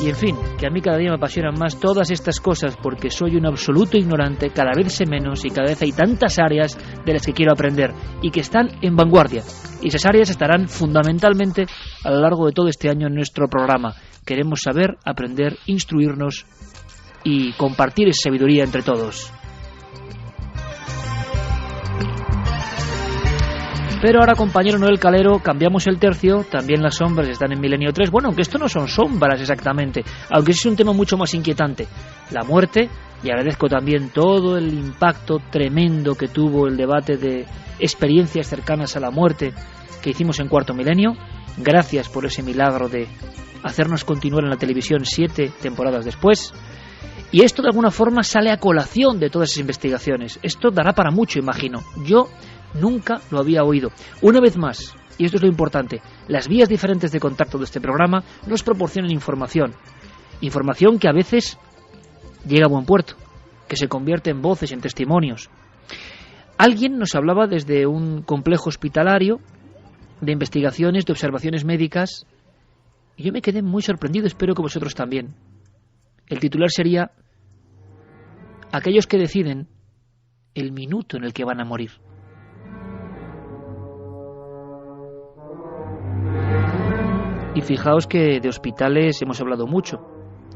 Y en fin, que a mí cada día me apasionan más todas estas cosas porque soy un absoluto ignorante, cada vez sé menos y cada vez hay tantas áreas de las que quiero aprender y que están en vanguardia. Y esas áreas estarán fundamentalmente a lo largo de todo este año en nuestro programa. Queremos saber, aprender, instruirnos y compartir esa sabiduría entre todos. Pero ahora, compañero Noel Calero, cambiamos el tercio. También las sombras están en Milenio 3. Bueno, aunque esto no son sombras exactamente, aunque es un tema mucho más inquietante. La muerte, y agradezco también todo el impacto tremendo que tuvo el debate de experiencias cercanas a la muerte que hicimos en Cuarto Milenio. Gracias por ese milagro de hacernos continuar en la televisión 7 temporadas después. Y esto de alguna forma sale a colación de todas esas investigaciones. Esto dará para mucho, imagino. Yo nunca lo había oído. Una vez más, y esto es lo importante, las vías diferentes de contacto de este programa nos proporcionan información. Información que a veces llega a buen puerto, que se convierte en voces, en testimonios. Alguien nos hablaba desde un complejo hospitalario de investigaciones, de observaciones médicas, y yo me quedé muy sorprendido, espero que vosotros también. El titular sería: aquellos que deciden el minuto en el que van a morir. Y fijaos que de hospitales hemos hablado mucho,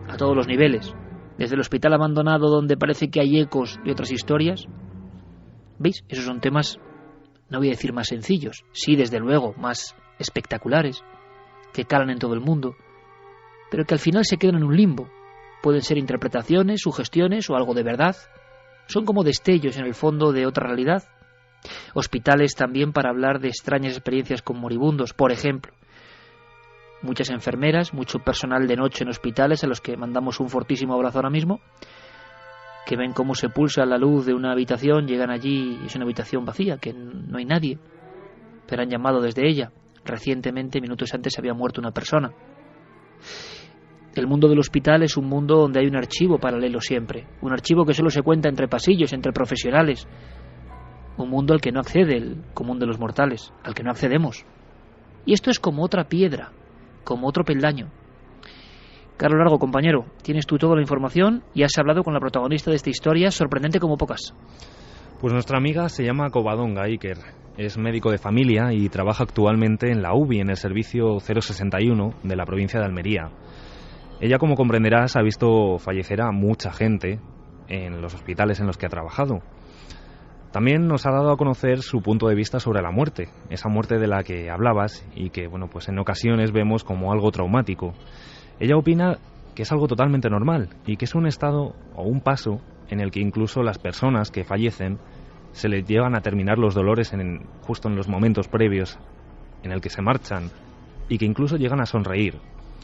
a todos los niveles. Desde el hospital abandonado, donde parece que hay ecos de otras historias. ¿Veis? Esos son temas, no voy a decir más sencillos, sí, desde luego, más espectaculares, que calan en todo el mundo, pero que al final se quedan en un limbo. Pueden ser interpretaciones, sugestiones o algo de verdad. Son como destellos en el fondo de otra realidad. Hospitales también para hablar de extrañas experiencias con moribundos, por ejemplo. Muchas enfermeras, mucho personal de noche en hospitales a los que mandamos un fortísimo abrazo ahora mismo, que ven cómo se pulsa la luz de una habitación, llegan allí y es una habitación vacía, que no hay nadie, pero han llamado desde ella. Recientemente, minutos antes, había muerto una persona. El mundo del hospital es un mundo donde hay un archivo paralelo siempre, un archivo que solo se cuenta entre pasillos, entre profesionales, un mundo al que no accede el común de los mortales, al que no accedemos. Y esto es como otra piedra, como otro peldaño. Carlos Largo, compañero, tienes tú toda la información y has hablado con la protagonista de esta historia, sorprendente como pocas. Pues nuestra amiga se llama Covadonga Iker, es médico de familia y trabaja actualmente en la UBI, en el servicio 061 de la provincia de Almería. Ella, como comprenderás, ha visto fallecer a mucha gente en los hospitales en los que ha trabajado. También nos ha dado a conocer su punto de vista sobre la muerte, esa muerte de la que hablabas y que, bueno, pues en ocasiones vemos como algo traumático. Ella opina que es algo totalmente normal y que es un estado o un paso en el que incluso las personas que fallecen se les llevan a terminar los dolores justo en los momentos previos en el que se marchan y que incluso llegan a sonreír.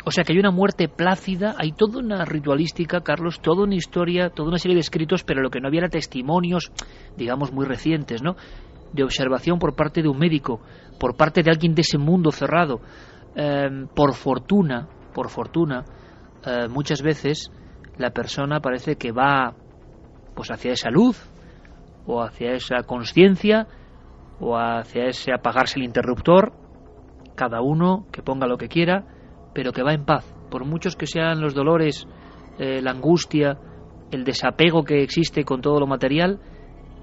O sea que hay una muerte plácida, hay toda una ritualística, Carlos, toda una historia, toda una serie de escritos, pero lo que no había era testimonios, digamos, muy recientes, ¿no? De observación por parte de un médico, por parte de alguien de ese mundo cerrado. Por fortuna, muchas veces la persona parece que va pues hacia esa luz, o hacia esa conciencia, o hacia ese apagarse el interruptor, cada uno que ponga lo que quiera, pero que va en paz, por muchos que sean los dolores, la angustia, el desapego que existe con todo lo material.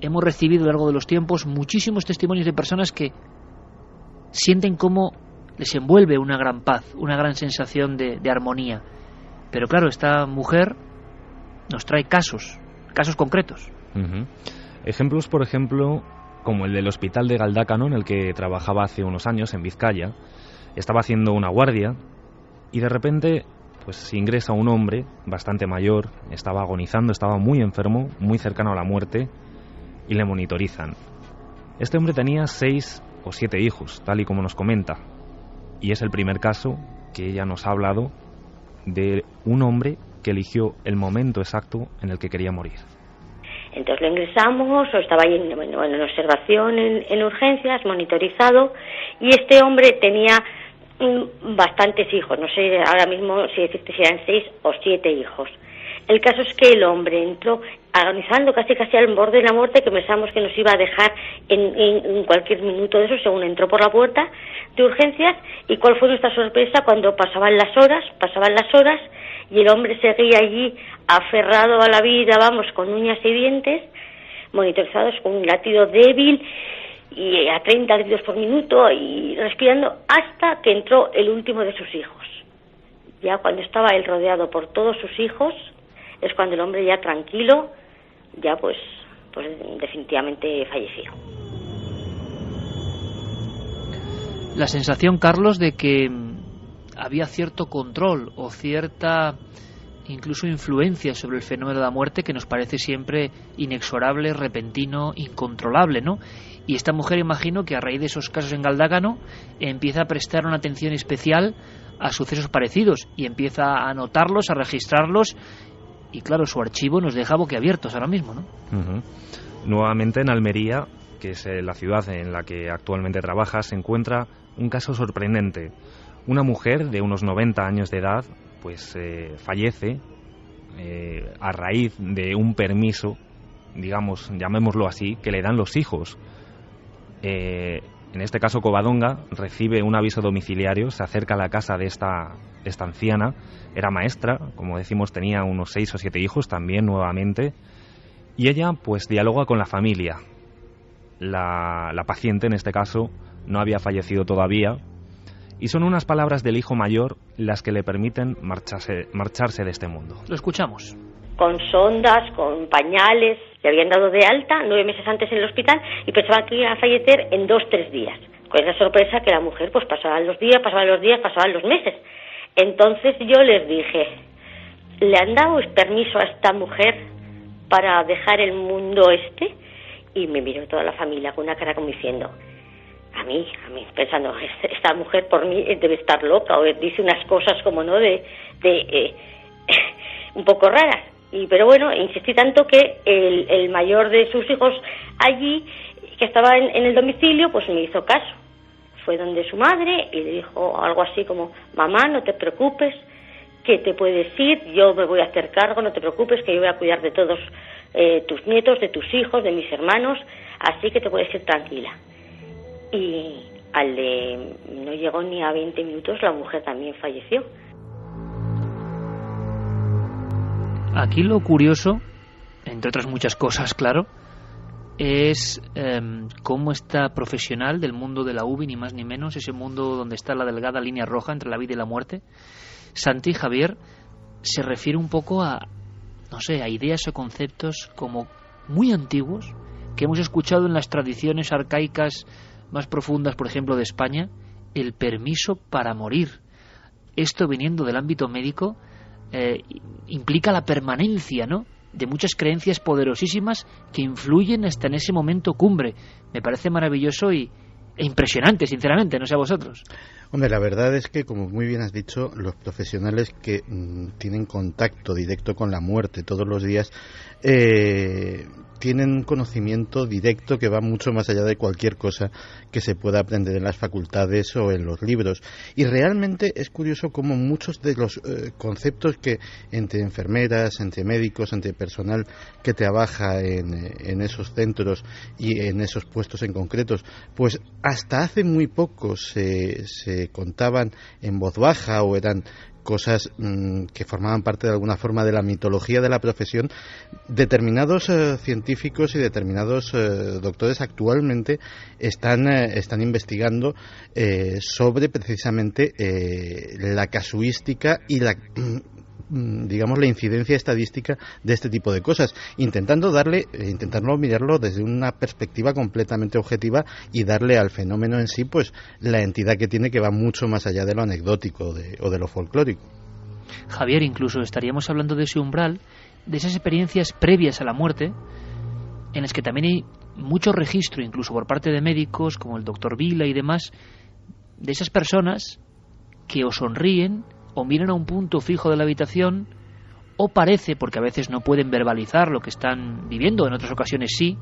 Hemos recibido a lo largo de los tiempos muchísimos testimonios de personas que sienten cómo les envuelve una gran paz, una gran sensación de armonía. Pero claro, esta mujer nos trae casos concretos. Uh-huh. Ejemplos, por ejemplo, como el del hospital de Galdácano, en el que trabajaba hace unos años, en Vizcaya. Estaba haciendo una guardia y de repente pues ingresa un hombre bastante mayor, estaba agonizando, estaba muy enfermo, muy cercano a la muerte, y le monitorizan. Este hombre tenía 6 o 7 hijos, tal y como nos comenta, y es el primer caso que ella nos ha hablado de un hombre que eligió el momento exacto en el que quería morir. Entonces lo ingresamos, o estaba ahí en observación, en urgencias, monitorizado, y este hombre tenía bastantes hijos, no sé ahora mismo si decirte si eran 6 o 7 hijos. El caso es que el hombre entró agonizando casi al borde de la muerte, que pensamos que nos iba a dejar en cualquier minuto de eso, según entró por la puerta de urgencias. Y cuál fue nuestra sorpresa cuando pasaban las horas, y el hombre seguía allí aferrado a la vida, vamos, con uñas y dientes, monitorizados con un latido débil y a 30 latidos por minuto y respirando hasta que entró el último de sus hijos. Ya cuando estaba él rodeado por todos sus hijos, es cuando el hombre ya tranquilo, ya pues definitivamente falleció. La sensación, Carlos, de que había cierto control o cierta incluso influencia sobre el fenómeno de la muerte que nos parece siempre inexorable, repentino, incontrolable, ¿no? Y esta mujer, imagino que a raíz de esos casos en Galdácano empieza a prestar una atención especial a sucesos parecidos y empieza a anotarlos, a registrarlos, y claro, su archivo nos deja boquiabiertos ahora mismo, ¿no? Uh-huh. Nuevamente en Almería, que es la ciudad en la que actualmente trabaja, se encuentra un caso sorprendente. Una mujer de unos 90 años de edad pues fallece a raíz de un permiso, digamos, llamémoslo así, que le dan los hijos. En este caso Covadonga recibe un aviso domiciliario, se acerca a la casa de esta anciana, era maestra, como decimos tenía unos 6 o 7 hijos también nuevamente, y ella pues dialoga con la familia. La paciente en este caso no había fallecido todavía, y son unas palabras del hijo mayor las que le permiten marcharse de este mundo. Lo escuchamos. Con sondas, con pañales, le habían dado de alta 9 meses antes en el hospital y pensaba que iba a fallecer en 2-3 días. Con esa sorpresa que la mujer pues pasaban los días, pasaban los meses. Entonces yo les dije, ¿le han dado permiso a esta mujer para dejar el mundo este? Y me miró toda la familia con una cara como diciendo, a mí, pensando, esta mujer por mí debe estar loca, o dice unas cosas como no un poco raras. Pero bueno, insistí tanto que el mayor de sus hijos allí, que estaba en el domicilio, pues me hizo caso. Fue donde su madre y le dijo algo así como, mamá, no te preocupes, que te puedes ir, yo me voy a hacer cargo, no te preocupes, que yo voy a cuidar de todos tus nietos, de tus hijos, de mis hermanos, así que te puedes ir tranquila. Y no llegó ni a 20 minutos, la mujer también falleció. Aquí lo curioso, entre otras muchas cosas, claro, es cómo esta profesional del mundo de la UBI, ni más ni menos, ese mundo donde está la delgada línea roja entre la vida y la muerte, Santi Javier se refiere un poco a, no sé, a ideas o conceptos como muy antiguos que hemos escuchado en las tradiciones arcaicas más profundas, por ejemplo, de España, el permiso para morir. Esto, viniendo del ámbito médico, implica la permanencia, ¿no?, de muchas creencias poderosísimas que influyen hasta en ese momento cumbre. Me parece maravilloso e impresionante, sinceramente, no sé a vosotros. Hombre, la verdad es que, como muy bien has dicho, los profesionales que tienen contacto directo con la muerte todos los días tienen un conocimiento directo que va mucho más allá de cualquier cosa que se pueda aprender en las facultades o en los libros. Y realmente es curioso cómo muchos de los conceptos que entre enfermeras, entre médicos, entre personal que trabaja en esos centros y en esos puestos en concretos, pues hasta hace muy poco se contaban en voz baja o eran cosas que formaban parte de alguna forma de la mitología de la profesión. Determinados científicos y determinados doctores actualmente están investigando sobre precisamente la casuística y la incidencia estadística de este tipo de cosas, intentando mirarlo desde una perspectiva completamente objetiva y darle al fenómeno en sí pues la entidad que tiene, que va mucho más allá de lo anecdótico o de lo folclórico. Javier, incluso estaríamos hablando de ese umbral, de esas experiencias previas a la muerte, en las que también hay mucho registro, incluso por parte de médicos como el doctor Vila y demás, de esas personas que o sonríen o miran a un punto fijo de la habitación, o parece, porque a veces no pueden verbalizar lo que están viviendo, en otras ocasiones sí,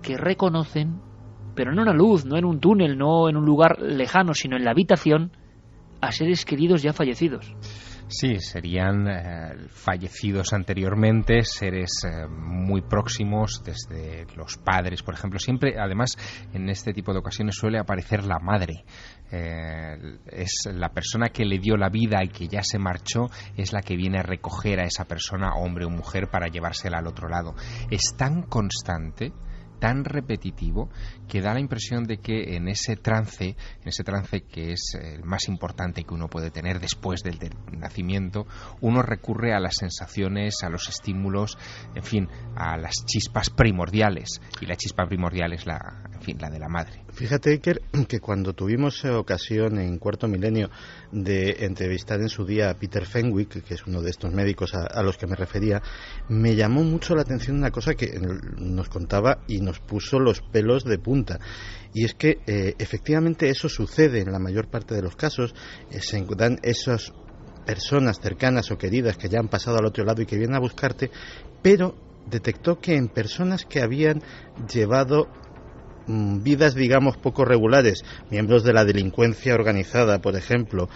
que reconocen, pero no en una luz, no en un túnel, no en un lugar lejano, sino en la habitación, a seres queridos ya fallecidos. Sí, serían fallecidos anteriormente, seres muy próximos, desde los padres, por ejemplo. Siempre, además, en este tipo de ocasiones suele aparecer la madre. Es la persona que le dio la vida y que ya se marchó, es la que viene a recoger a esa persona, hombre o mujer, para llevársela al otro lado. Es tan constante, tan repetitivo, que da la impresión de que en ese trance que es el más importante que uno puede tener después del nacimiento, uno recurre a las sensaciones, a los estímulos, en fin, a las chispas primordiales, y la chispa primordial es la de la madre. Fíjate, Iker, que cuando tuvimos ocasión en Cuarto Milenio de entrevistar en su día a Peter Fenwick, que es uno de estos médicos a los que me refería, me llamó mucho la atención una cosa que nos contaba y nos puso los pelos de punta. Y es que efectivamente eso sucede en la mayor parte de los casos. Se dan esas personas cercanas o queridas que ya han pasado al otro lado y que vienen a buscarte, pero detectó que en personas que habían llevado vidas, digamos, poco regulares, miembros de la delincuencia organizada, por ejemplo,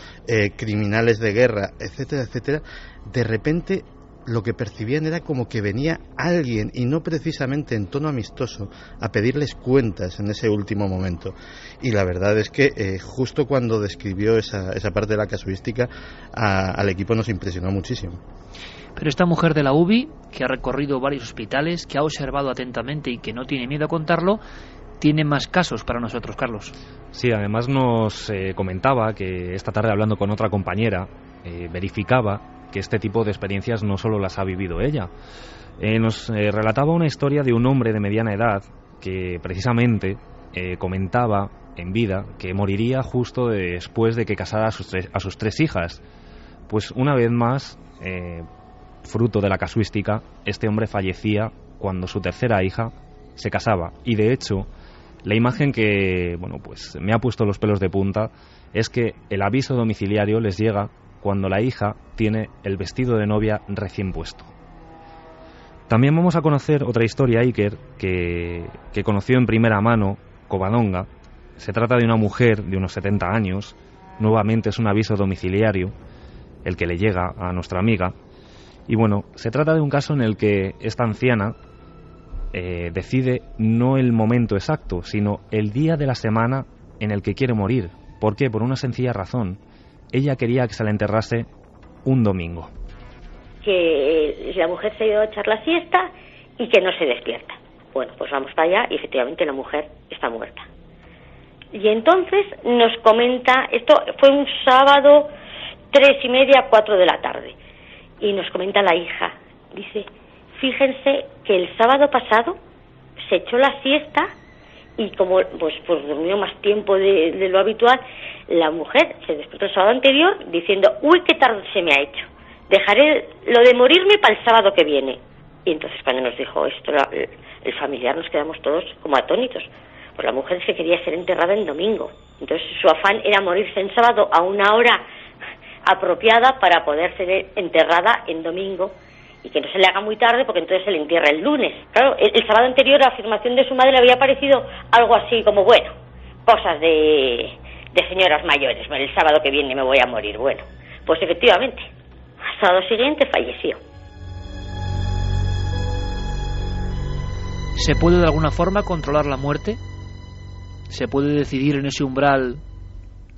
criminales de guerra, etcétera, etcétera, de repente lo que percibían era como que venía alguien, y no precisamente en tono amistoso, a pedirles cuentas en ese último momento. Y la verdad es que justo cuando describió esa parte de la casuística, al equipo nos impresionó muchísimo. Pero esta mujer de la UBI, que ha recorrido varios hospitales, que ha observado atentamente y que no tiene miedo a contarlo, tiene más casos para nosotros, Carlos. Sí, además nos comentaba que esta tarde, hablando con otra compañera, verificaba que este tipo de experiencias no solo las ha vivido ella. Nos relataba una historia de un hombre de mediana edad que precisamente comentaba en vida que moriría justo después de que casara a sus tres hijas. Pues una vez más, fruto de la casuística, este hombre fallecía cuando su tercera hija se casaba. Y de hecho, la imagen que pues me ha puesto los pelos de punta es que el aviso domiciliario les llega cuando la hija tiene el vestido de novia recién puesto. También vamos a conocer otra historia, Iker, que conoció en primera mano Covadonga. Se trata de una mujer de unos 70 años. Nuevamente es un aviso domiciliario el que le llega a nuestra amiga. Y bueno, se trata de un caso en el que esta anciana decide no el momento exacto, sino el día de la semana en el que quiere morir. ¿Por qué? Por una sencilla razón. Ella quería que se la enterrase un domingo. Que la mujer se ha ido a echar la siesta y que no se despierta. Bueno, pues vamos para allá y efectivamente la mujer está muerta. Y entonces nos comenta, esto fue un sábado 3:30, 4 de la tarde, y nos comenta la hija, dice: fíjense que el sábado pasado se echó la siesta y como pues durmió más tiempo de lo habitual, la mujer se despertó el sábado anterior diciendo: uy, qué tarde se me ha hecho, dejaré lo de morirme para el sábado que viene. Y entonces cuando nos dijo esto el familiar, nos quedamos todos como atónitos, pues la mujer se quería ser enterrada en domingo, entonces su afán era morirse en sábado a una hora apropiada para poder ser enterrada en domingo y que no se le haga muy tarde porque entonces se le entierra el lunes. Claro, el sábado anterior la afirmación de su madre le había parecido algo así como, bueno, cosas de señoras mayores, bueno, el sábado que viene me voy a morir. Bueno, pues efectivamente, al sábado siguiente falleció. ¿Se puede de alguna forma controlar la muerte? ¿Se puede decidir en ese umbral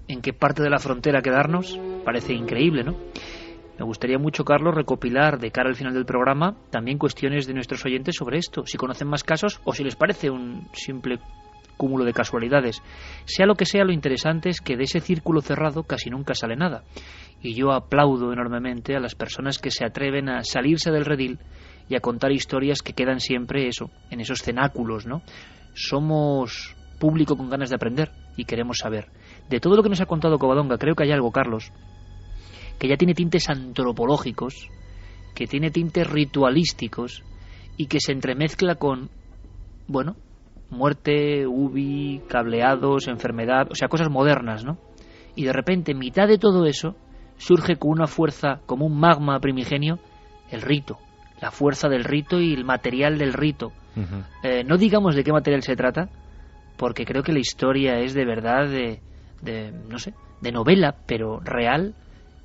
en qué parte de la frontera quedarnos? Parece increíble, ¿no? Me gustaría mucho, Carlos, recopilar de cara al final del programa también cuestiones de nuestros oyentes sobre esto, si conocen más casos o si les parece un simple cúmulo de casualidades. Sea lo que sea, lo interesante es que de ese círculo cerrado casi nunca sale nada. Y yo aplaudo enormemente a las personas que se atreven a salirse del redil y a contar historias que quedan siempre eso, en esos cenáculos, ¿no? Somos público con ganas de aprender y queremos saber. De todo lo que nos ha contado Covadonga, creo que hay algo, Carlos, que ya tiene tintes antropológicos, que tiene tintes ritualísticos y que se entremezcla con, bueno, muerte, UBI, cableados, enfermedad, o sea, cosas modernas, ¿no? Y de repente, en mitad de todo eso, surge con una fuerza, como un magma primigenio, el rito, la fuerza del rito y el material del rito. Uh-huh. No digamos de qué material se trata, porque creo que la historia es de verdad no sé, de novela, pero real,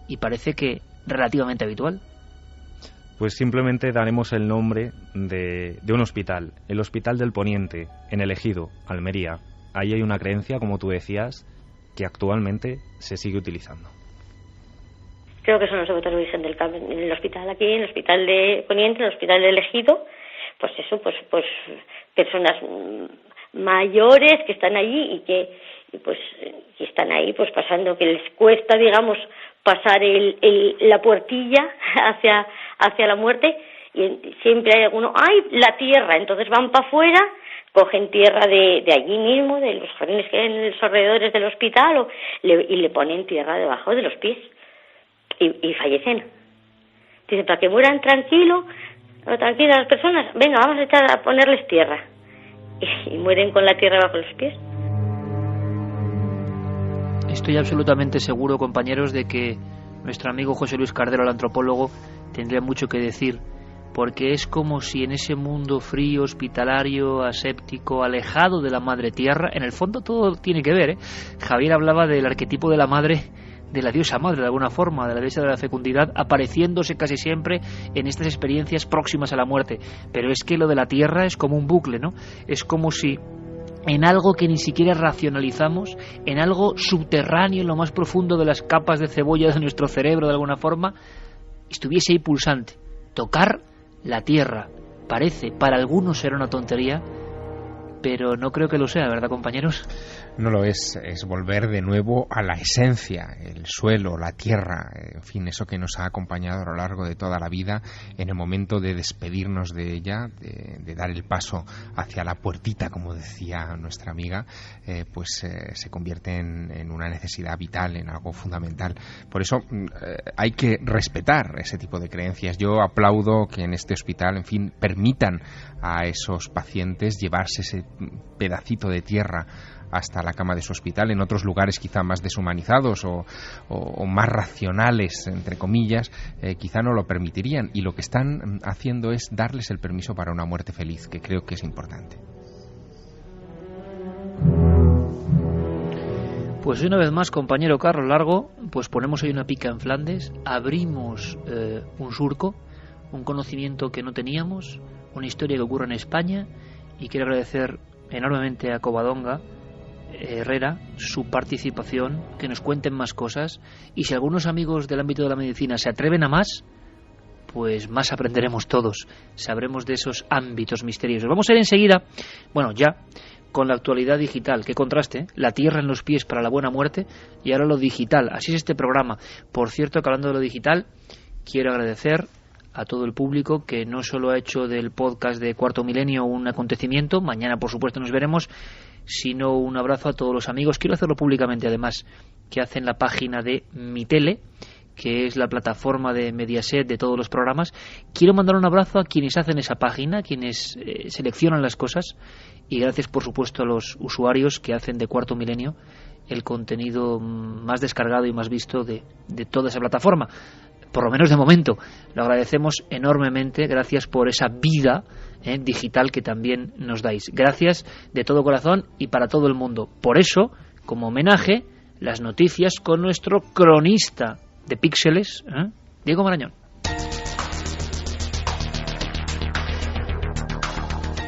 y parece que relativamente habitual? Pues simplemente daremos el nombre de un hospital, el Hospital del Poniente, en El Ejido, Almería. Ahí hay una creencia, como tú decías, que actualmente se sigue utilizando. Creo que son los devotos de Virgen del Carmen. En el hospital aquí, en el Hospital de Poniente, en el Hospital del Ejido, pues eso, pues personas mayores que están allí y que están ahí pues pasando, que les cuesta, digamos, pasar la puertilla hacia la muerte, y siempre hay alguno, ¡ay, la tierra! Entonces van para afuera, cogen tierra de allí mismo, de los jardines que hay en los alrededores del hospital, y le ponen tierra debajo de los pies, y fallecen. Dicen, para que mueran tranquilas las personas, venga, vamos a ponerles tierra. Y mueren con la tierra bajo los pies. Estoy absolutamente seguro, compañeros, de que nuestro amigo José Luis Cardero, el antropólogo, tendría mucho que decir, porque es como si en ese mundo frío, hospitalario, aséptico, alejado de la madre tierra, en el fondo todo tiene que ver, ¿eh? Javier hablaba del arquetipo de la madre, de la diosa madre, de alguna forma, de la diosa de la fecundidad, apareciéndose casi siempre en estas experiencias próximas a la muerte. Pero es que lo de la tierra es como un bucle, ¿no? Es como si en algo que ni siquiera racionalizamos, en algo subterráneo, en lo más profundo de las capas de cebolla de nuestro cerebro, de alguna forma, estuviese ahí pulsante. Tocar la tierra parece, para algunos será una tontería, pero no creo que lo sea, ¿verdad, compañeros? No lo es volver de nuevo a la esencia, el suelo, la tierra, en fin, eso que nos ha acompañado a lo largo de toda la vida. En el momento de despedirnos de ella, de dar el paso hacia la puertita, como decía nuestra amiga, se convierte en una necesidad vital, en algo fundamental. Por eso hay que respetar ese tipo de creencias. Yo aplaudo que en este hospital, en fin, permitan a esos pacientes llevarse ese pedacito de tierra hasta la cama de su hospital. En otros lugares quizá más deshumanizados o más racionales, entre comillas, quizá no lo permitirían, y lo que están haciendo es darles el permiso para una muerte feliz, que creo que es importante. Pues una vez más, compañero Carlos Largo, pues ponemos hoy una pica en Flandes, abrimos un surco, un conocimiento que no teníamos, una historia que ocurre en España, y quiero agradecer enormemente a Covadonga Herrera su participación, que nos cuenten más cosas, y si algunos amigos del ámbito de la medicina se atreven a más, pues más aprenderemos todos, sabremos de esos ámbitos misteriosos. Vamos a ir enseguida, ya con la actualidad digital. Qué contraste, la tierra en los pies para la buena muerte, y ahora lo digital. Así es este programa. Por cierto, que hablando de lo digital, quiero agradecer a todo el público que no solo ha hecho del podcast de Cuarto Milenio un acontecimiento, mañana por supuesto nos veremos, sino un abrazo a todos los amigos. Quiero hacerlo públicamente además, que hacen la página de Mi Tele, que es la plataforma de Mediaset de todos los programas. Quiero mandar un abrazo a quienes hacen esa página, quienes seleccionan las cosas, y gracias por supuesto a los usuarios que hacen de Cuarto Milenio el contenido más descargado y más visto de toda esa plataforma. Por lo menos de momento, lo agradecemos enormemente. Gracias por esa vida digital que también nos dais. Gracias de todo corazón y para todo el mundo. Por eso, como homenaje, las noticias con nuestro cronista de píxeles, Diego Marañón.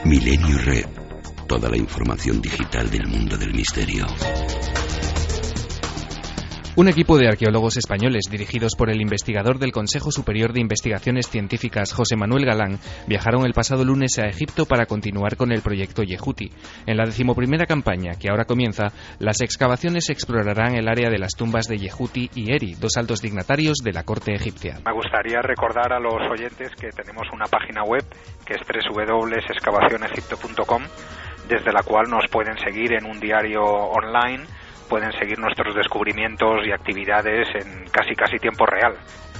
Milenio Red. Toda la información digital del mundo del misterio. Un equipo de arqueólogos españoles, dirigidos por el investigador del Consejo Superior de Investigaciones Científicas, José Manuel Galán, viajaron el pasado lunes a Egipto para continuar con el proyecto Yehuti. En la 11ª campaña, que ahora comienza, las excavaciones explorarán el área de las tumbas de Yehuti y Eri, dos altos dignatarios de la corte egipcia. Me gustaría recordar a los oyentes que tenemos una página web, que es www.excavacionegipto.com, desde la cual nos pueden seguir en un diario online. Pueden seguir nuestros descubrimientos y actividades en casi tiempo real.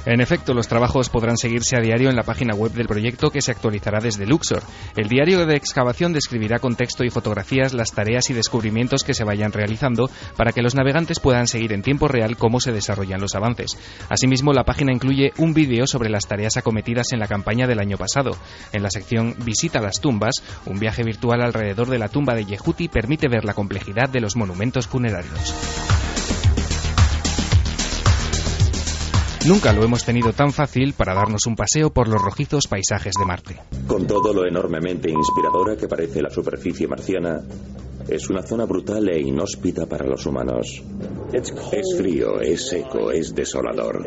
En efecto, los trabajos podrán seguirse a diario en la página web del proyecto, que se actualizará desde Luxor. El diario de excavación describirá con texto y fotografías las tareas y descubrimientos que se vayan realizando para que los navegantes puedan seguir en tiempo real cómo se desarrollan los avances. Asimismo, la página incluye un vídeo sobre las tareas acometidas en la campaña del año pasado. En la sección Visita las tumbas, un viaje virtual alrededor de la tumba de Yehuti permite ver la complejidad de los monumentos funerarios. Nunca lo hemos tenido tan fácil para darnos un paseo por los rojizos paisajes de Marte. Con todo lo enormemente inspiradora que parece la superficie marciana, es una zona brutal e inhóspita para los humanos. Es frío, es seco, es desolador.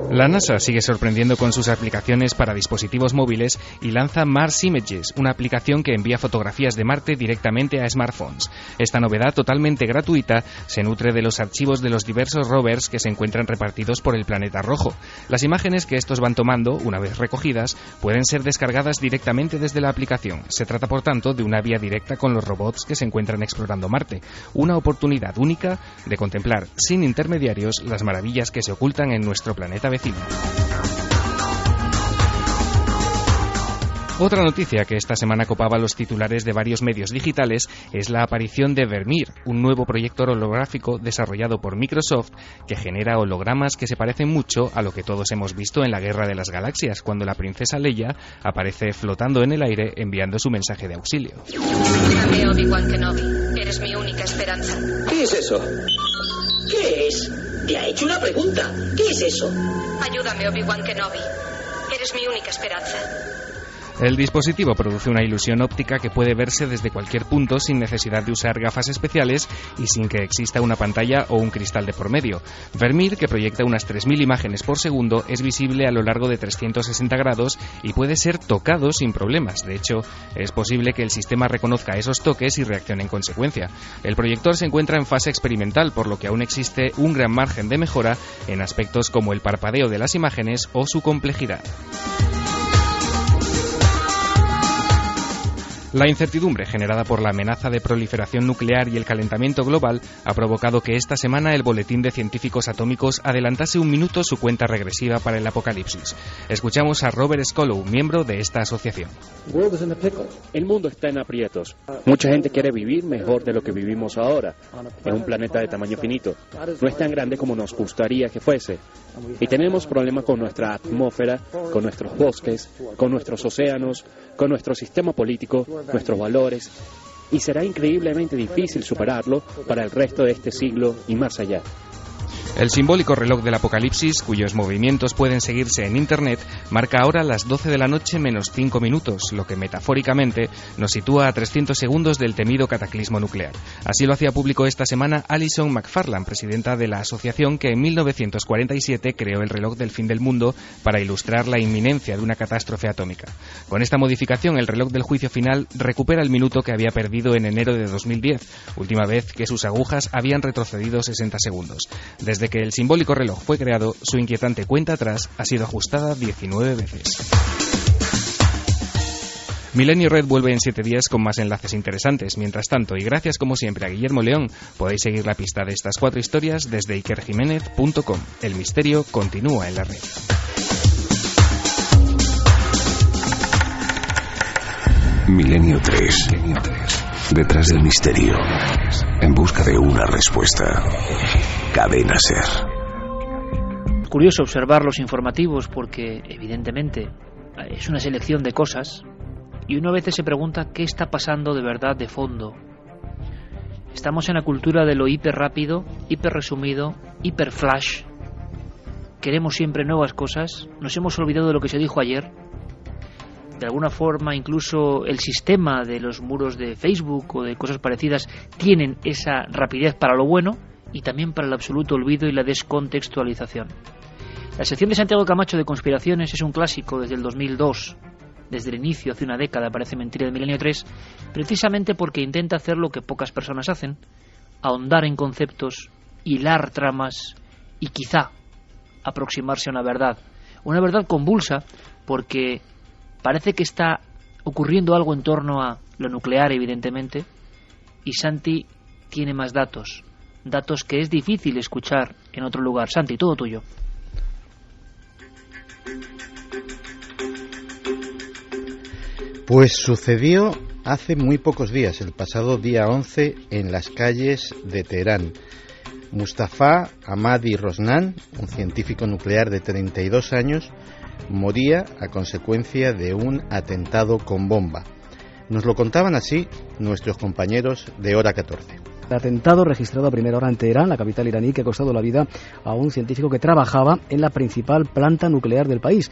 La NASA sigue sorprendiendo con sus aplicaciones para dispositivos móviles y lanza Mars Images, una aplicación que envía fotografías de Marte directamente a smartphones. Esta novedad, totalmente gratuita, se nutre de los archivos de los diversos rovers que se encuentran repartidos por el planeta rojo. Las imágenes que estos van tomando, una vez recogidas, pueden ser descargadas directamente desde la aplicación. Se trata, por tanto, de una vía directa con los robots que se encuentran explorando Marte. Una oportunidad única de contemplar, sin intermediarios, las maravillas que se ocultan en nuestro planeta vecino. Otra noticia que esta semana copaba los titulares de varios medios digitales es la aparición de Vermeer, un nuevo proyector holográfico desarrollado por Microsoft que genera hologramas que se parecen mucho a lo que todos hemos visto en la Guerra de las Galaxias, cuando la princesa Leia aparece flotando en el aire enviando su mensaje de auxilio. Ayúdame, Obi-Wan Kenobi. Eres mi única esperanza. ¿Qué es eso? ¿Qué es? Te ha hecho una pregunta. ¿Qué es eso? Ayúdame, Obi-Wan Kenobi. Eres mi única esperanza. El dispositivo produce una ilusión óptica que puede verse desde cualquier punto sin necesidad de usar gafas especiales y sin que exista una pantalla o un cristal de por medio. Vermeer, que proyecta unas 3.000 imágenes por segundo, es visible a lo largo de 360 grados y puede ser tocado sin problemas. De hecho, es posible que el sistema reconozca esos toques y reaccione en consecuencia. El proyector se encuentra en fase experimental, por lo que aún existe un gran margen de mejora en aspectos como el parpadeo de las imágenes o su complejidad. La incertidumbre generada por la amenaza de proliferación nuclear y el calentamiento global ha provocado que esta semana el Boletín de Científicos Atómicos adelantase un minuto su cuenta regresiva para el apocalipsis. Escuchamos a Robert Scolow, miembro de esta asociación. El mundo está en aprietos. Mucha gente quiere vivir mejor de lo que vivimos ahora, en un planeta de tamaño finito. No es tan grande como nos gustaría que fuese. Y tenemos problemas con nuestra atmósfera, con nuestros bosques, con nuestros océanos, con nuestro sistema político, nuestros valores, y será increíblemente difícil superarlo para el resto de este siglo y más allá. El simbólico reloj del apocalipsis, cuyos movimientos pueden seguirse en Internet, marca ahora las 12 de la noche menos 5 minutos, lo que metafóricamente nos sitúa a 300 segundos del temido cataclismo nuclear. Así lo hacía público esta semana Alison McFarlane, presidenta de la asociación que en 1947 creó el reloj del fin del mundo para ilustrar la inminencia de una catástrofe atómica. Con esta modificación, el reloj del juicio final recupera el minuto que había perdido en enero de 2010, última vez que sus agujas habían retrocedido 60 segundos. Desde que el simbólico reloj fue creado, su inquietante cuenta atrás ha sido ajustada 19 veces. Milenio Red vuelve en 7 días con más enlaces interesantes. Mientras tanto, y gracias como siempre a Guillermo León, podéis seguir la pista de estas 4 historias desde ikerjimenez.com. El misterio continúa en la red. Milenio 3. Detrás del misterio. En busca de una respuesta. Cadena Ser. Curioso observar los informativos porque, evidentemente, es una selección de cosas y uno a veces se pregunta qué está pasando de verdad de fondo. Estamos en la cultura de lo hiper rápido, hiper resumido, hiper flash. Queremos siempre nuevas cosas. Nos hemos olvidado de lo que se dijo ayer. De alguna forma, incluso el sistema de los muros de Facebook o de cosas parecidas tienen esa rapidez para lo bueno y también para el absoluto olvido y la descontextualización. La sección de Santiago Camacho de Conspiraciones es un clásico desde el 2002, desde el inicio, hace una década, parece mentira, de Milenio 3, precisamente porque intenta hacer lo que pocas personas hacen, ahondar en conceptos, hilar tramas y quizá aproximarse a una verdad convulsa porque parece que está ocurriendo algo en torno a lo nuclear, evidentemente, y Santi tiene más datos que es difícil escuchar en otro lugar. Santi, todo tuyo. Pues sucedió hace muy pocos días, el pasado día 11, en las calles de Teherán. Mustafa Ahmadi Rosnan, un científico nuclear de 32 años, moría a consecuencia de un atentado con bomba. Nos lo contaban así nuestros compañeros de Hora 14. El atentado registrado a primera hora en Teherán, la capital iraní, que ha costado la vida a un científico que trabajaba en la principal planta nuclear del país.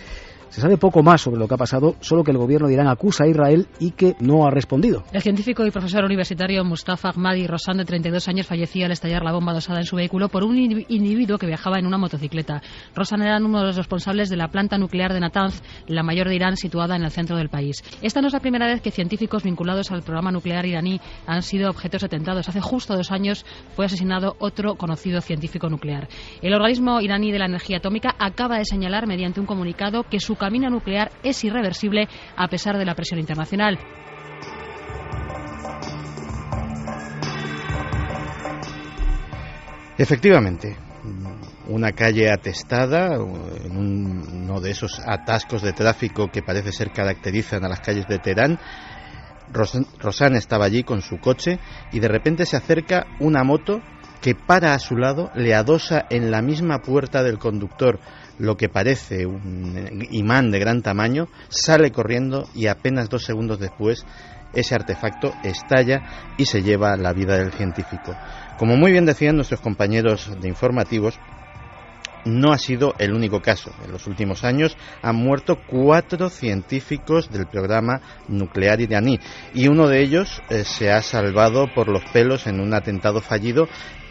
Se sabe poco más sobre lo que ha pasado, solo que el gobierno de Irán acusa a Israel y que no ha respondido. El científico y profesor universitario Mustafa Ahmadi Rosan, de 32 años, falleció al estallar la bomba dosada en su vehículo por un individuo que viajaba en una motocicleta. Rosan era uno de los responsables de la planta nuclear de Natanz, la mayor de Irán, situada en el centro del país. Esta no es la primera vez que científicos vinculados al programa nuclear iraní han sido objetos de atentados. Hace justo 2 años fue asesinado otro conocido científico nuclear. El organismo iraní de la energía atómica acaba de señalar mediante un comunicado que su camino nuclear es irreversible a pesar de la presión internacional. Efectivamente, una calle atestada, en uno de esos atascos de tráfico que parece ser caracterizan a las calles de Teherán. Rosan estaba allí con su coche y de repente se acerca una moto que para a su lado, le adosa en la misma puerta del conductor lo que parece un imán de gran tamaño, sale corriendo y apenas 2 segundos después ese artefacto estalla y se lleva la vida del científico. Como muy bien decían nuestros compañeros de informativos, no ha sido el único caso. En los últimos años han muerto 4 científicos del programa nuclear iraní y uno de ellos se ha salvado por los pelos en un atentado fallido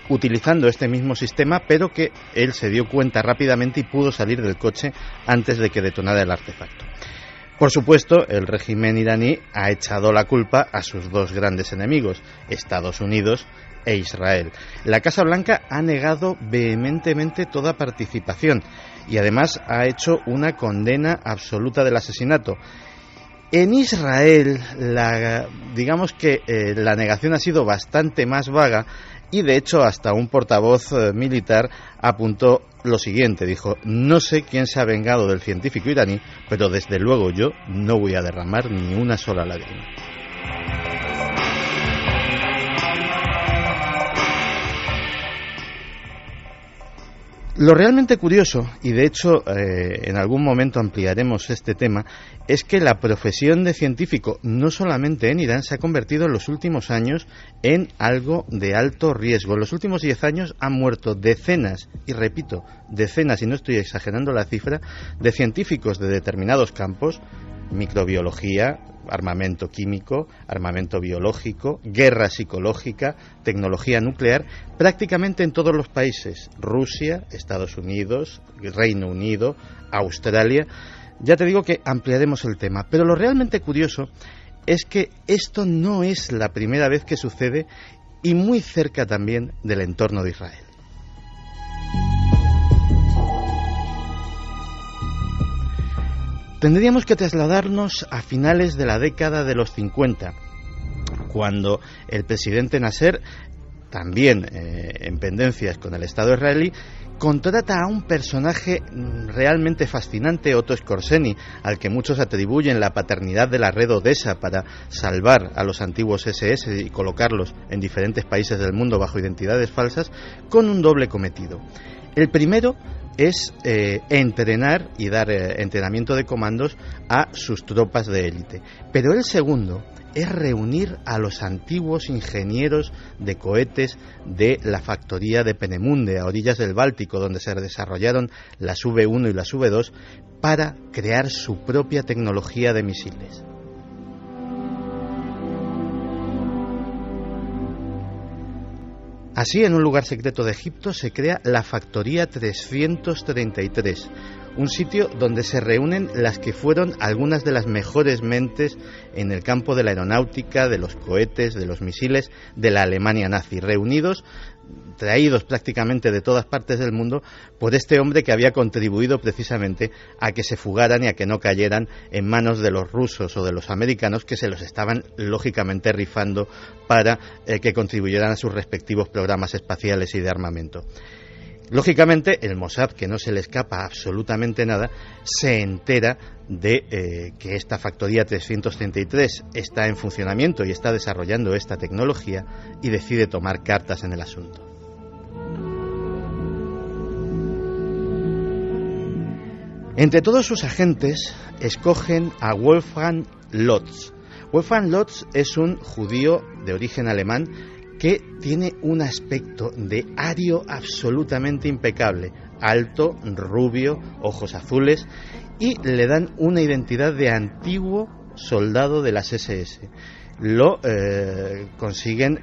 utilizando este mismo sistema, pero que él se dio cuenta rápidamente y pudo salir del coche antes de que detonara el artefacto. Por supuesto, el régimen iraní ha echado la culpa a sus 2 grandes enemigos, Estados Unidos e Israel. La Casa Blanca ha negado vehementemente toda participación y además ha hecho una condena absoluta del asesinato. En Israel, digamos que la negación ha sido bastante más vaga y de hecho hasta un portavoz militar apuntó lo siguiente, dijo: no sé quién se ha vengado del científico iraní, pero desde luego yo no voy a derramar ni una sola lágrima. Lo realmente curioso, y de hecho en algún momento ampliaremos este tema, es que la profesión de científico, no solamente en Irán, se ha convertido en los últimos años en algo de alto riesgo. En los últimos 10 años han muerto decenas, y repito, decenas, y no estoy exagerando la cifra, de científicos de determinados campos: microbiología, armamento químico, armamento biológico, guerra psicológica, tecnología nuclear, prácticamente en todos los países: Rusia, Estados Unidos, Reino Unido, Australia. Ya te digo que ampliaremos el tema, pero lo realmente curioso es que esto no es la primera vez que sucede y muy cerca también del entorno de Israel. Tendríamos que trasladarnos a finales de la década de los 50, cuando el presidente Nasser, también en pendencias con el Estado israelí, contrata a un personaje realmente fascinante, Otto Skorzeny, al que muchos atribuyen la paternidad de la red Odessa para salvar a los antiguos SS y colocarlos en diferentes países del mundo bajo identidades falsas, con un doble cometido. El primero es entrenar y dar entrenamiento de comandos a sus tropas de élite. Pero el segundo es reunir a los antiguos ingenieros de cohetes de la factoría de Peenemünde, a orillas del Báltico, donde se desarrollaron las V1 y las V2, para crear su propia tecnología de misiles. Así, en un lugar secreto de Egipto se crea la Factoría 333, un sitio donde se reúnen las que fueron algunas de las mejores mentes en el campo de la aeronáutica, de los cohetes, de los misiles, de la Alemania nazi, reunidos, traídos prácticamente de todas partes del mundo por este hombre que había contribuido precisamente a que se fugaran y a que no cayeran en manos de los rusos o de los americanos, que se los estaban lógicamente rifando para que contribuyeran a sus respectivos programas espaciales y de armamento. Lógicamente, el Mossad, que no se le escapa absolutamente nada, se entera de que esta Factoría 333 está en funcionamiento y está desarrollando esta tecnología y decide tomar cartas en el asunto. Entre todos sus agentes, escogen a Wolfgang Lotz. Wolfgang Lotz es un judío de origen alemán que tiene un aspecto de ario absolutamente impecable, alto, rubio, ojos azules, y le dan una identidad de antiguo soldado de las SS. Lo consiguen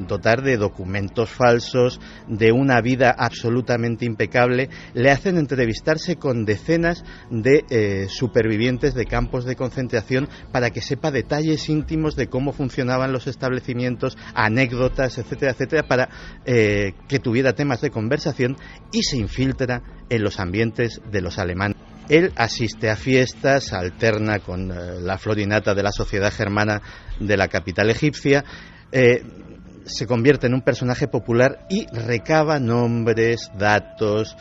dotar de documentos falsos, de una vida absolutamente impecable, le hacen entrevistarse con decenas de supervivientes de campos de concentración para que sepa detalles íntimos de cómo funcionaban los establecimientos, anécdotas, etcétera, etcétera, para que tuviera temas de conversación, y se infiltra en los ambientes de los alemanes. Él asiste a fiestas, alterna con la florinata de la sociedad germana de la capital egipcia, se convierte en un personaje popular y recaba nombres, datos,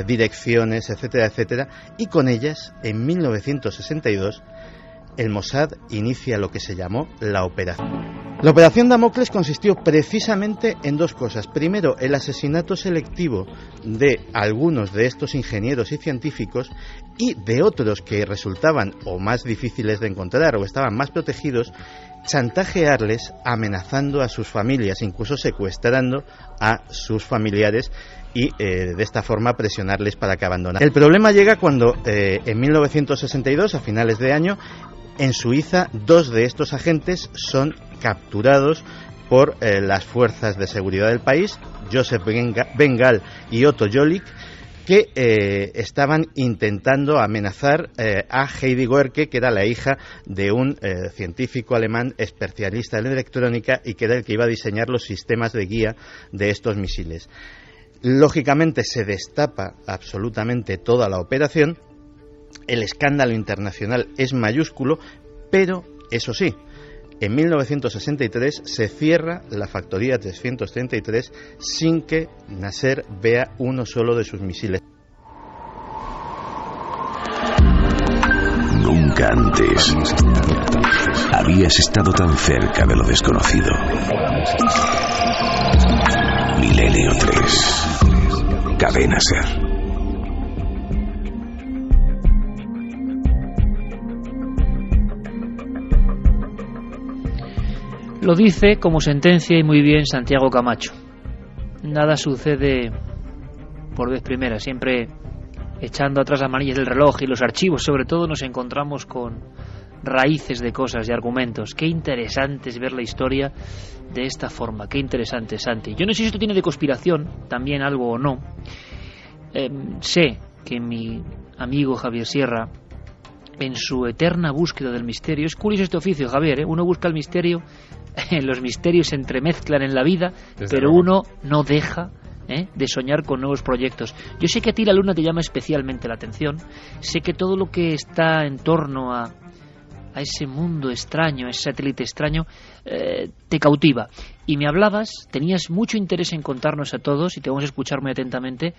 direcciones, etcétera, etcétera, y con ellas, en 1962, el Mossad inicia lo que se llamó la operación. La operación Damocles consistió precisamente en dos cosas. Primero, el asesinato selectivo de algunos de estos ingenieros y científicos, y de otros que resultaban o más difíciles de encontrar o estaban más protegidos, chantajearles amenazando a sus familias, incluso secuestrando a sus familiares, y de esta forma presionarles para que abandonaran. El problema llega cuando en 1962, a finales de año, en Suiza, dos de estos agentes son capturados por las fuerzas de seguridad del país, Joseph Bengal y Otto Jolik, que estaban intentando amenazar a Heidi Goerke, que era la hija de un científico alemán especialista en electrónica y que era el que iba a diseñar los sistemas de guía de estos misiles. Lógicamente se destapa absolutamente toda la operación, el escándalo internacional es mayúsculo, pero eso sí, en 1963 se cierra la factoría 333 sin que Nasser vea uno solo de sus misiles. Nunca antes habías estado tan cerca de lo desconocido. Milenio 3. Cadena SER. Lo dice como sentencia y muy bien Santiago Camacho. Nada sucede por vez primera, siempre echando atrás las manillas del reloj y los archivos, sobre todo, nos encontramos con raíces de cosas y argumentos. Qué interesante es ver la historia de esta forma, qué interesante, Santi. Yo no sé si esto tiene de conspiración también algo o no. Sé que mi amigo Javier Sierra, en su eterna búsqueda del misterio, es curioso este oficio, Javier, uno busca el misterio, los misterios se entremezclan en la vida, pero uno no deja de soñar con nuevos proyectos. Yo sé que a ti la luna te llama especialmente la atención, sé que todo lo que está en torno a ese mundo extraño, ese satélite extraño, te cautiva. Y me hablabas, tenías mucho interés en contarnos a todos, y te vamos a escuchar muy atentamente,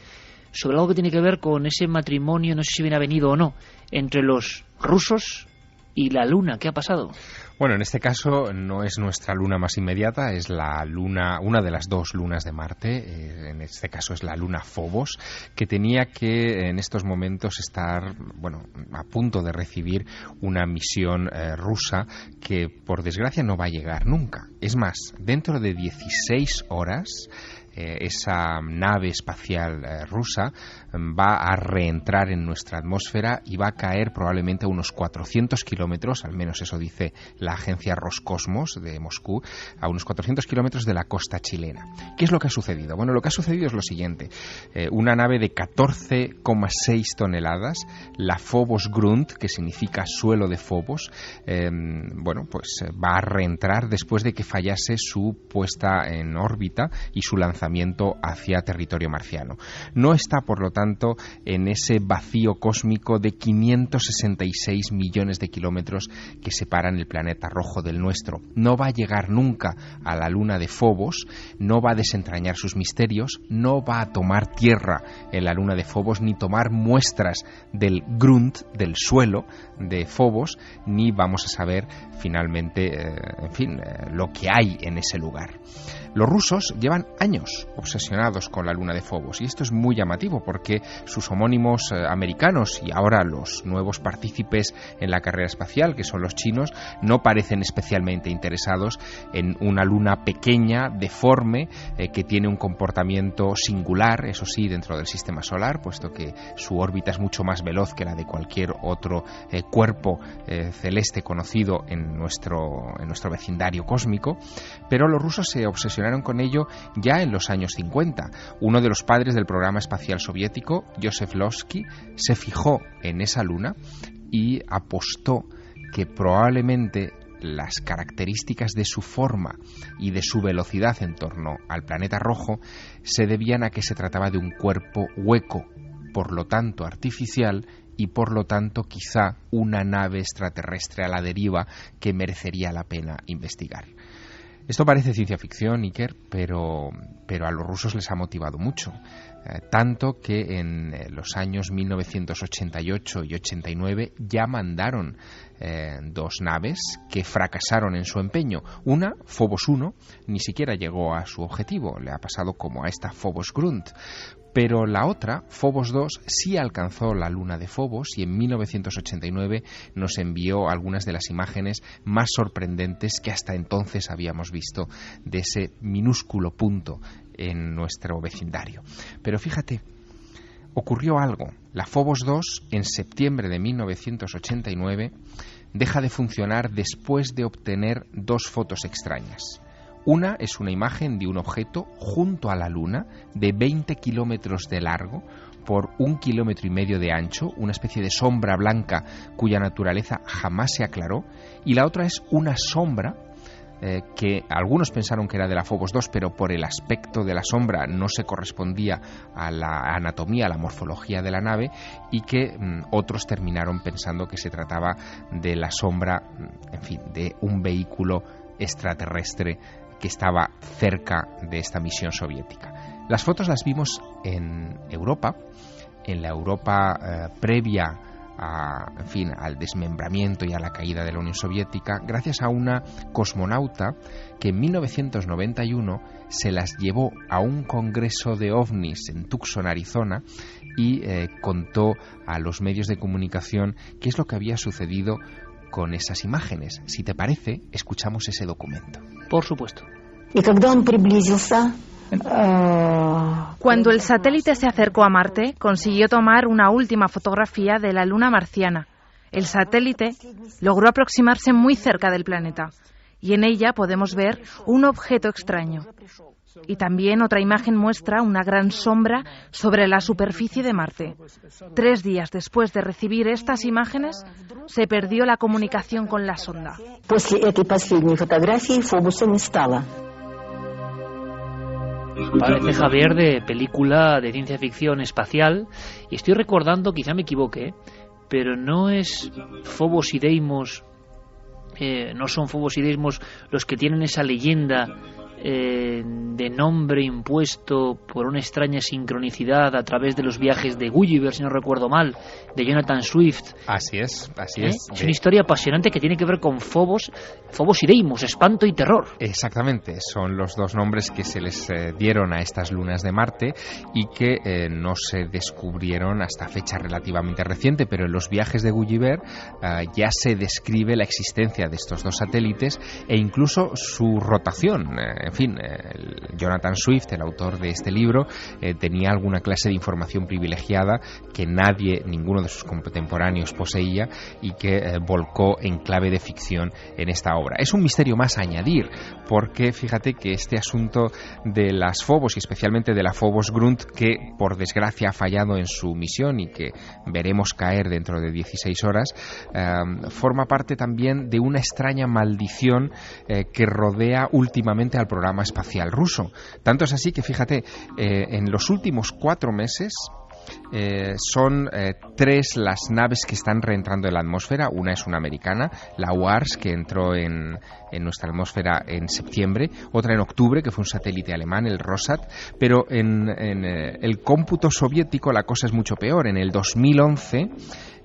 sobre algo que tiene que ver con ese matrimonio, no sé si bien ha venido o no, entre los rusos y la luna. ¿Qué ha pasado? Bueno, en este caso no es nuestra luna más inmediata, es la luna, una de las dos lunas de Marte. En este caso es la luna Phobos, que tenía que en estos momentos estar, bueno, a punto de recibir una misión rusa que por desgracia no va a llegar nunca. Es más, dentro de 16 horas esa nave espacial rusa va a reentrar en nuestra atmósfera y va a caer probablemente a unos 400 kilómetros, al menos eso dice la agencia Roscosmos de Moscú, a unos 400 kilómetros de la costa chilena. ¿Qué es lo que ha sucedido? Bueno, lo que ha sucedido es lo siguiente. Una nave de 14,6 toneladas, la Phobos Grunt, que significa suelo de Phobos, pues va a reentrar después de que fallase su puesta en órbita y su lanzamiento hacia territorio marciano. No está, por lo tanto, en ese vacío cósmico de 566 millones de kilómetros que separan el planeta rojo del nuestro. No va a llegar nunca a la luna de Phobos, no va a desentrañar sus misterios, no va a tomar tierra en la luna de Phobos, ni tomar muestras del grunt, del suelo de Phobos, ni vamos a saber finalmente, lo que hay en ese lugar. Los rusos llevan años obsesionados con la luna de Phobos, y esto es muy llamativo porque sus homónimos americanos y ahora los nuevos partícipes en la carrera espacial, que son los chinos, no parecen especialmente interesados en una luna pequeña, deforme, que tiene un comportamiento singular, eso sí, dentro del sistema solar, puesto que su órbita es mucho más veloz que la de cualquier otro cuerpo celeste conocido en nuestro vecindario cósmico. Pero los rusos se obsesionaron con ello ya en los años 50. Uno de los padres del programa espacial soviético, Joseph Losky, se fijó en esa luna y apostó que probablemente las características de su forma y de su velocidad en torno al planeta rojo se debían a que se trataba de un cuerpo hueco, por lo tanto artificial, y por lo tanto quizá una nave extraterrestre a la deriva que merecería la pena investigar. Esto parece ciencia ficción, Iker, pero a los rusos les ha motivado mucho. Tanto que en los años 1988 y 89 ya mandaron 2 naves que fracasaron en su empeño. Una, Phobos 1, ni siquiera llegó a su objetivo, le ha pasado como a esta Phobos Grunt. Pero la otra, Phobos 2, sí alcanzó la luna de Phobos y en 1989 nos envió algunas de las imágenes más sorprendentes que hasta entonces habíamos visto de ese minúsculo punto en nuestro vecindario. Pero fíjate, ocurrió algo. La Phobos 2, en septiembre de 1989, deja de funcionar después de obtener 2 fotos extrañas. Una es una imagen de un objeto junto a la Luna de 20 kilómetros de largo por 1,5 kilómetros de ancho, una especie de sombra blanca cuya naturaleza jamás se aclaró, y la otra es una sombra que algunos pensaron que era de la Phobos 2, pero por el aspecto de la sombra no se correspondía a la anatomía, a la morfología de la nave, y que otros terminaron pensando que se trataba de la sombra, en fin, de un vehículo extraterrestre que estaba cerca de esta misión soviética. Las fotos las vimos en Europa, en la Europa previa al desmembramiento y a la caída de la Unión Soviética, gracias a una cosmonauta que en 1991 se las llevó a un congreso de ovnis en Tucson, Arizona, y contó a los medios de comunicación qué es lo que había sucedido con esas imágenes. Si te parece, escuchamos ese documento. Por supuesto. Cuando el satélite se acercó a Marte, consiguió tomar una última fotografía de la luna marciana. El satélite logró aproximarse muy cerca del planeta y en ella podemos ver un objeto extraño. Y también otra imagen muestra una gran sombra sobre la superficie de Marte. 3 días después de recibir estas imágenes, se perdió la comunicación con la sonda. Parece, Javier, de película de ciencia ficción espacial, y estoy recordando, quizá me equivoque, pero no es Phobos y Deimos, no son Phobos y Deimos los que tienen esa leyenda de nombre impuesto por una extraña sincronicidad a través de los viajes de Gulliver, si no recuerdo mal, de Jonathan Swift. Así es. Es una historia apasionante que tiene que ver con Phobos y Deimos, espanto y terror. Exactamente, son los 2 nombres que se les dieron a estas lunas de Marte y que no se descubrieron hasta fecha relativamente reciente, pero en los viajes de Gulliver ya se describe la existencia de estos 2 satélites e incluso su rotación. En fin, Jonathan Swift, el autor de este libro, tenía alguna clase de información privilegiada que ninguno de sus contemporáneos poseía y que volcó en clave de ficción en esta obra. Es un misterio más a añadir, porque fíjate que este asunto de las Phobos y especialmente de la Phobos Grunt, que por desgracia ha fallado en su misión y que veremos caer dentro de 16 horas, forma parte también de una extraña maldición que rodea últimamente al programa espacial ruso. Tanto es así que, fíjate, en los últimos 4 meses son 3 las naves que están reentrando en la atmósfera. Una es una americana, la WARS, que entró en nuestra atmósfera en septiembre, otra en octubre, que fue un satélite alemán, el Rosat, pero en el cómputo soviético la cosa es mucho peor. En el 2011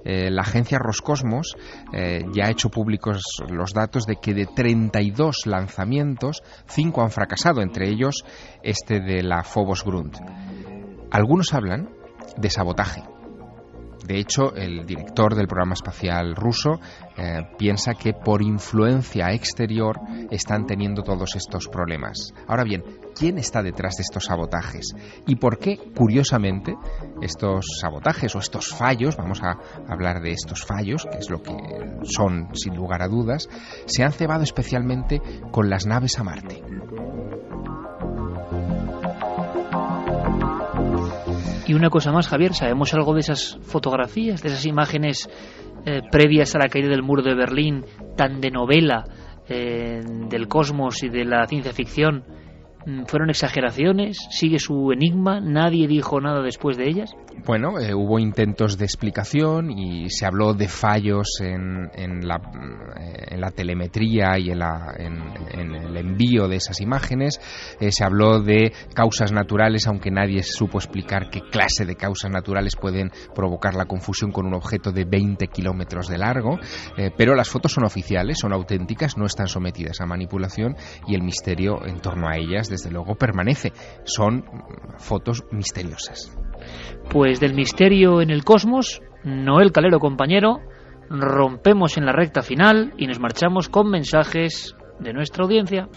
la agencia Roscosmos ya ha hecho públicos los datos de que de 32 lanzamientos, 5 han fracasado, entre ellos este de la Phobos Grunt. Algunos hablan de sabotaje. De hecho, el director del programa espacial ruso piensa que por influencia exterior están teniendo todos estos problemas. Ahora bien, ¿quién está detrás de estos sabotajes? ¿Y por qué, curiosamente, estos sabotajes o estos fallos, vamos a hablar de estos fallos, que es lo que son sin lugar a dudas, se han cebado especialmente con las naves a Marte? Y una cosa más, Javier, ¿sabemos algo de esas fotografías, de esas imágenes previas a la caída del muro de Berlín, tan de novela del cosmos y de la ciencia ficción? ¿Fueron exageraciones? ¿Sigue su enigma? ¿Nadie dijo nada después de ellas? Bueno, hubo intentos de explicación y se habló de fallos en la telemetría y en el envío de esas imágenes. Se habló de causas naturales, aunque nadie supo explicar qué clase de causas naturales pueden provocar la confusión con un objeto de 20 kilómetros de largo. Pero las fotos son oficiales, son auténticas, no están sometidas a manipulación y el misterio en torno a ellas, desde luego, permanece. Son fotos misteriosas. Pues del misterio en el cosmos, Noel Calero, compañero, rompemos en la recta final y nos marchamos con mensajes de nuestra audiencia.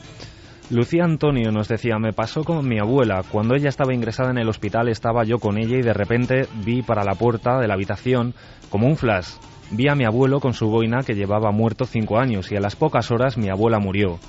Lucía Antonio nos decía: me pasó con mi abuela, cuando ella estaba ingresada en el hospital estaba yo con ella y de repente vi para la puerta de la habitación como un flash. Vi a mi abuelo con su boina que llevaba muerto 5 años y a las pocas horas mi abuela murió.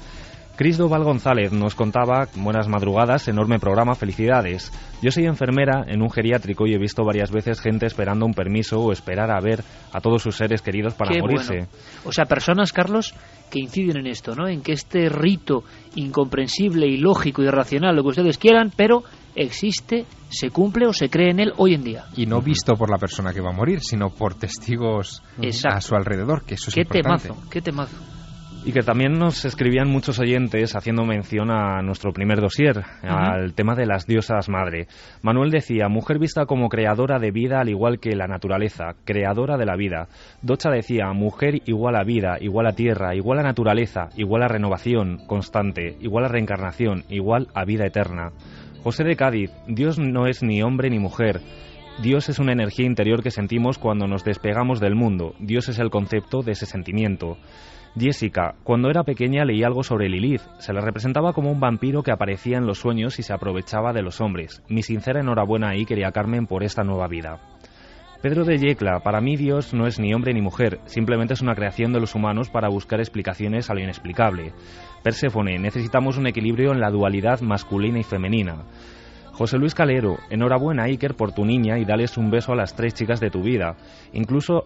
Cristóbal González nos contaba: buenas madrugadas, enorme programa, felicidades. Yo soy enfermera en un geriátrico y he visto varias veces gente esperando un permiso o esperar a ver a todos sus seres queridos para morirse. Bueno. O sea, personas, Carlos, que inciden en esto, ¿no? En que este rito incomprensible, ilógico, irracional, lo que ustedes quieran, pero existe, se cumple o se cree en él hoy en día. Y no visto por la persona que va a morir, sino por testigos a su alrededor, que eso es importante. Qué temazo. Y que también nos escribían muchos oyentes haciendo mención a nuestro primer dossier, al tema de las diosas madre. Manuel decía: mujer vista como creadora de vida al igual que la naturaleza, creadora de la vida. Docha decía: mujer igual a vida, igual a tierra, igual a naturaleza, igual a renovación constante, igual a reencarnación, igual a vida eterna. José de Cádiz: Dios no es ni hombre ni mujer. Dios es una energía interior que sentimos cuando nos despegamos del mundo. Dios es el concepto de ese sentimiento. Jessica: cuando era pequeña leí algo sobre Lilith. Se la representaba como un vampiro que aparecía en los sueños y se aprovechaba de los hombres. Mi sincera enhorabuena ahí, quería Carmen, por esta nueva vida. Pedro de Yecla: para mí Dios no es ni hombre ni mujer, simplemente es una creación de los humanos para buscar explicaciones a lo inexplicable. Perséfone: necesitamos un equilibrio en la dualidad masculina y femenina. José Luis Calero: enhorabuena, Iker, por tu niña y dales un beso a las 3 chicas de tu vida, incluso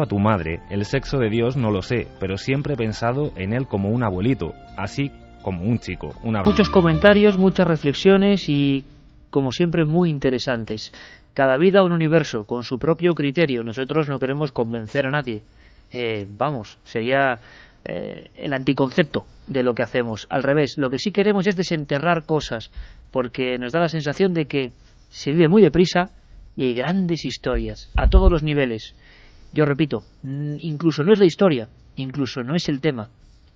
a tu madre. El sexo de Dios no lo sé, pero siempre he pensado en él como un abuelito, así como un chico. Muchos comentarios, muchas reflexiones y, como siempre, muy interesantes. Cada vida un universo, con su propio criterio. Nosotros no queremos convencer a nadie. Sería el anticoncepto de lo que hacemos. Al revés, lo que sí queremos es desenterrar cosas, porque nos da la sensación de que se vive muy deprisa y hay grandes historias a todos los niveles. Yo repito, incluso no es la historia, incluso no es el tema,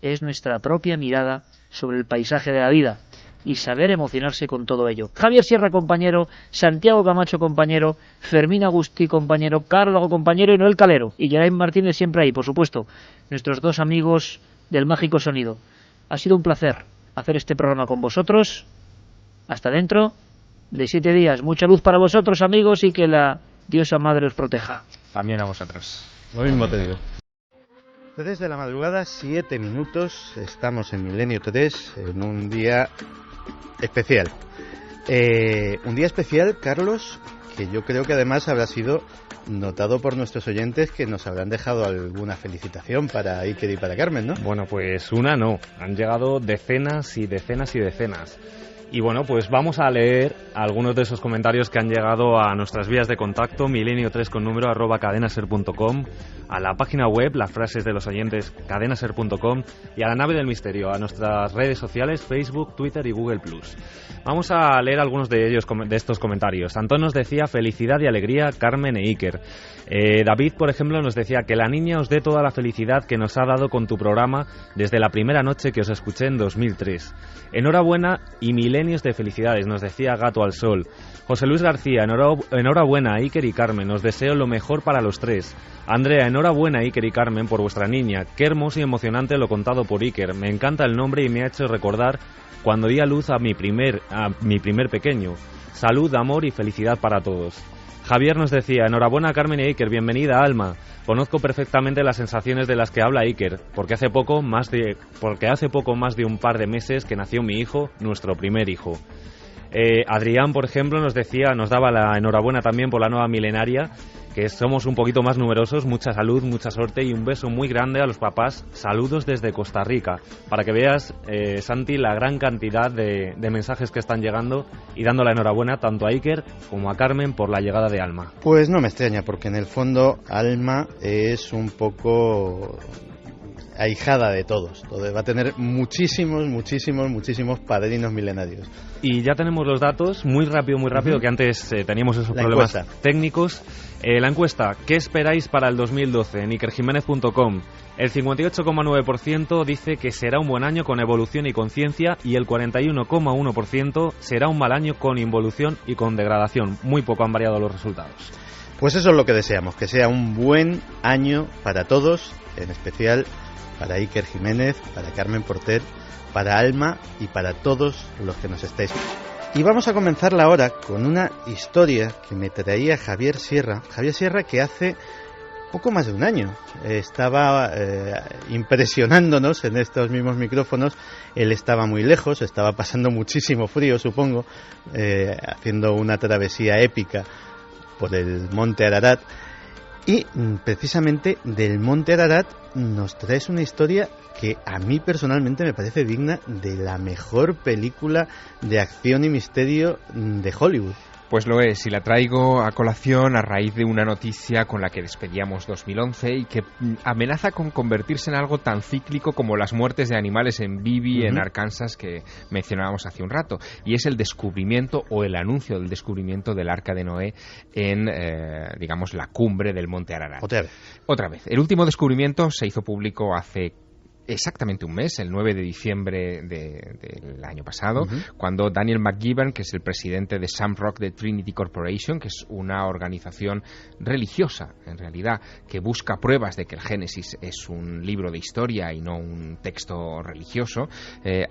es nuestra propia mirada sobre el paisaje de la vida y saber emocionarse con todo ello. Javier Sierra, compañero; Santiago Camacho, compañero; Fermín Agustí, compañero; Carlos, compañero; y Noel Calero. Y Geraint Martínez siempre ahí, por supuesto, nuestros 2 amigos del mágico sonido. Ha sido un placer hacer este programa con vosotros. Hasta dentro de 7 días. Mucha luz para vosotros, amigos, y que la diosa madre os proteja. También a vosotros. Lo mismo te digo. Desde la madrugada, 7 minutos, estamos en Milenio 3, en un día especial. Un día especial, Carlos, que yo creo que además habrá sido notado por nuestros oyentes, que nos habrán dejado alguna felicitación para Iker y para Carmen, ¿no? Bueno, pues una no. Han llegado decenas y decenas y decenas. Y bueno, pues vamos a leer algunos de esos comentarios que han llegado a nuestras vías de contacto, milenio3 con número @cadenaser.com, a la página web, las frases de los oyentes, cadenaser.com, y a la nave del misterio, a nuestras redes sociales, Facebook, Twitter y Google+. Vamos a leer algunos de ellos, de estos comentarios. Antón nos decía: felicidad y alegría, Carmen e Iker. David, por ejemplo, nos decía: que la niña os dé toda la felicidad que nos ha dado con tu programa desde la primera noche que os escuché en 2003. Enhorabuena y milenios de felicidades, nos decía Gato al Sol. José Luis García: enhorabuena, Iker y Carmen, os deseo lo mejor para los tres. Andrea: enhorabuena, Iker y Carmen, por vuestra niña. Qué hermoso y emocionante lo contado por Iker. Me encanta el nombre y me ha hecho recordar cuando di a luz a mi primer pequeño. Salud, amor y felicidad para todos. Javier nos decía: enhorabuena, Carmen y Iker, bienvenida, Alma. Conozco perfectamente las sensaciones de las que habla Iker, porque hace poco más de un par de meses que nació mi hijo, nuestro primer hijo. Adrián, por ejemplo, nos daba la enhorabuena también por la nueva milenaria, que somos un poquito más numerosos. Mucha salud, mucha suerte y un beso muy grande a los papás. Saludos desde Costa Rica. Para que veas, Santi, la gran cantidad de mensajes que están llegando y dando la enhorabuena tanto a Iker como a Carmen por la llegada de Alma. Pues no me extraña, porque en el fondo Alma es un poco ahijada de todos. Va a tener muchísimos padrinos milenarios. Y ya tenemos los datos, muy rápido, que antes teníamos esos problemas técnicos. La encuesta: ¿qué esperáis para el 2012? En ikerjiménez.com. El 58,9% dice que será un buen año con evolución y conciencia, y el 41,1% será un mal año con involución y con degradación. Muy poco han variado los resultados. Pues eso es lo que deseamos, que sea un buen año para todos, en especial para Iker Jiménez, para Carmen Porter, para Alma y para todos los que nos estáis. Y vamos a comenzarla ahora con una historia que me traía Javier Sierra, que hace poco más de un año estaba impresionándonos en estos mismos micrófonos. Él estaba muy lejos, estaba pasando muchísimo frío, supongo, haciendo una travesía épica por el Monte Ararat. Y precisamente del Monte Ararat nos traes una historia que a mí personalmente me parece digna de la mejor película de acción y misterio de Hollywood. Pues lo es, y la traigo a colación a raíz de una noticia con la que despedíamos 2011 y que amenaza con convertirse en algo tan cíclico como las muertes de animales en Bibi, en Arkansas, que mencionábamos hace un rato. Y es el descubrimiento o el anuncio del descubrimiento del Arca de Noé en, digamos, la cumbre del Monte Ararat. Otra vez. El último descubrimiento se hizo público hace exactamente un mes, el 9 de diciembre del año pasado, cuando Daniel McGivern, que es el presidente de Shamrock de Trinity Corporation, que es una organización religiosa, en realidad, que busca pruebas de que el Génesis es un libro de historia y no un texto religioso,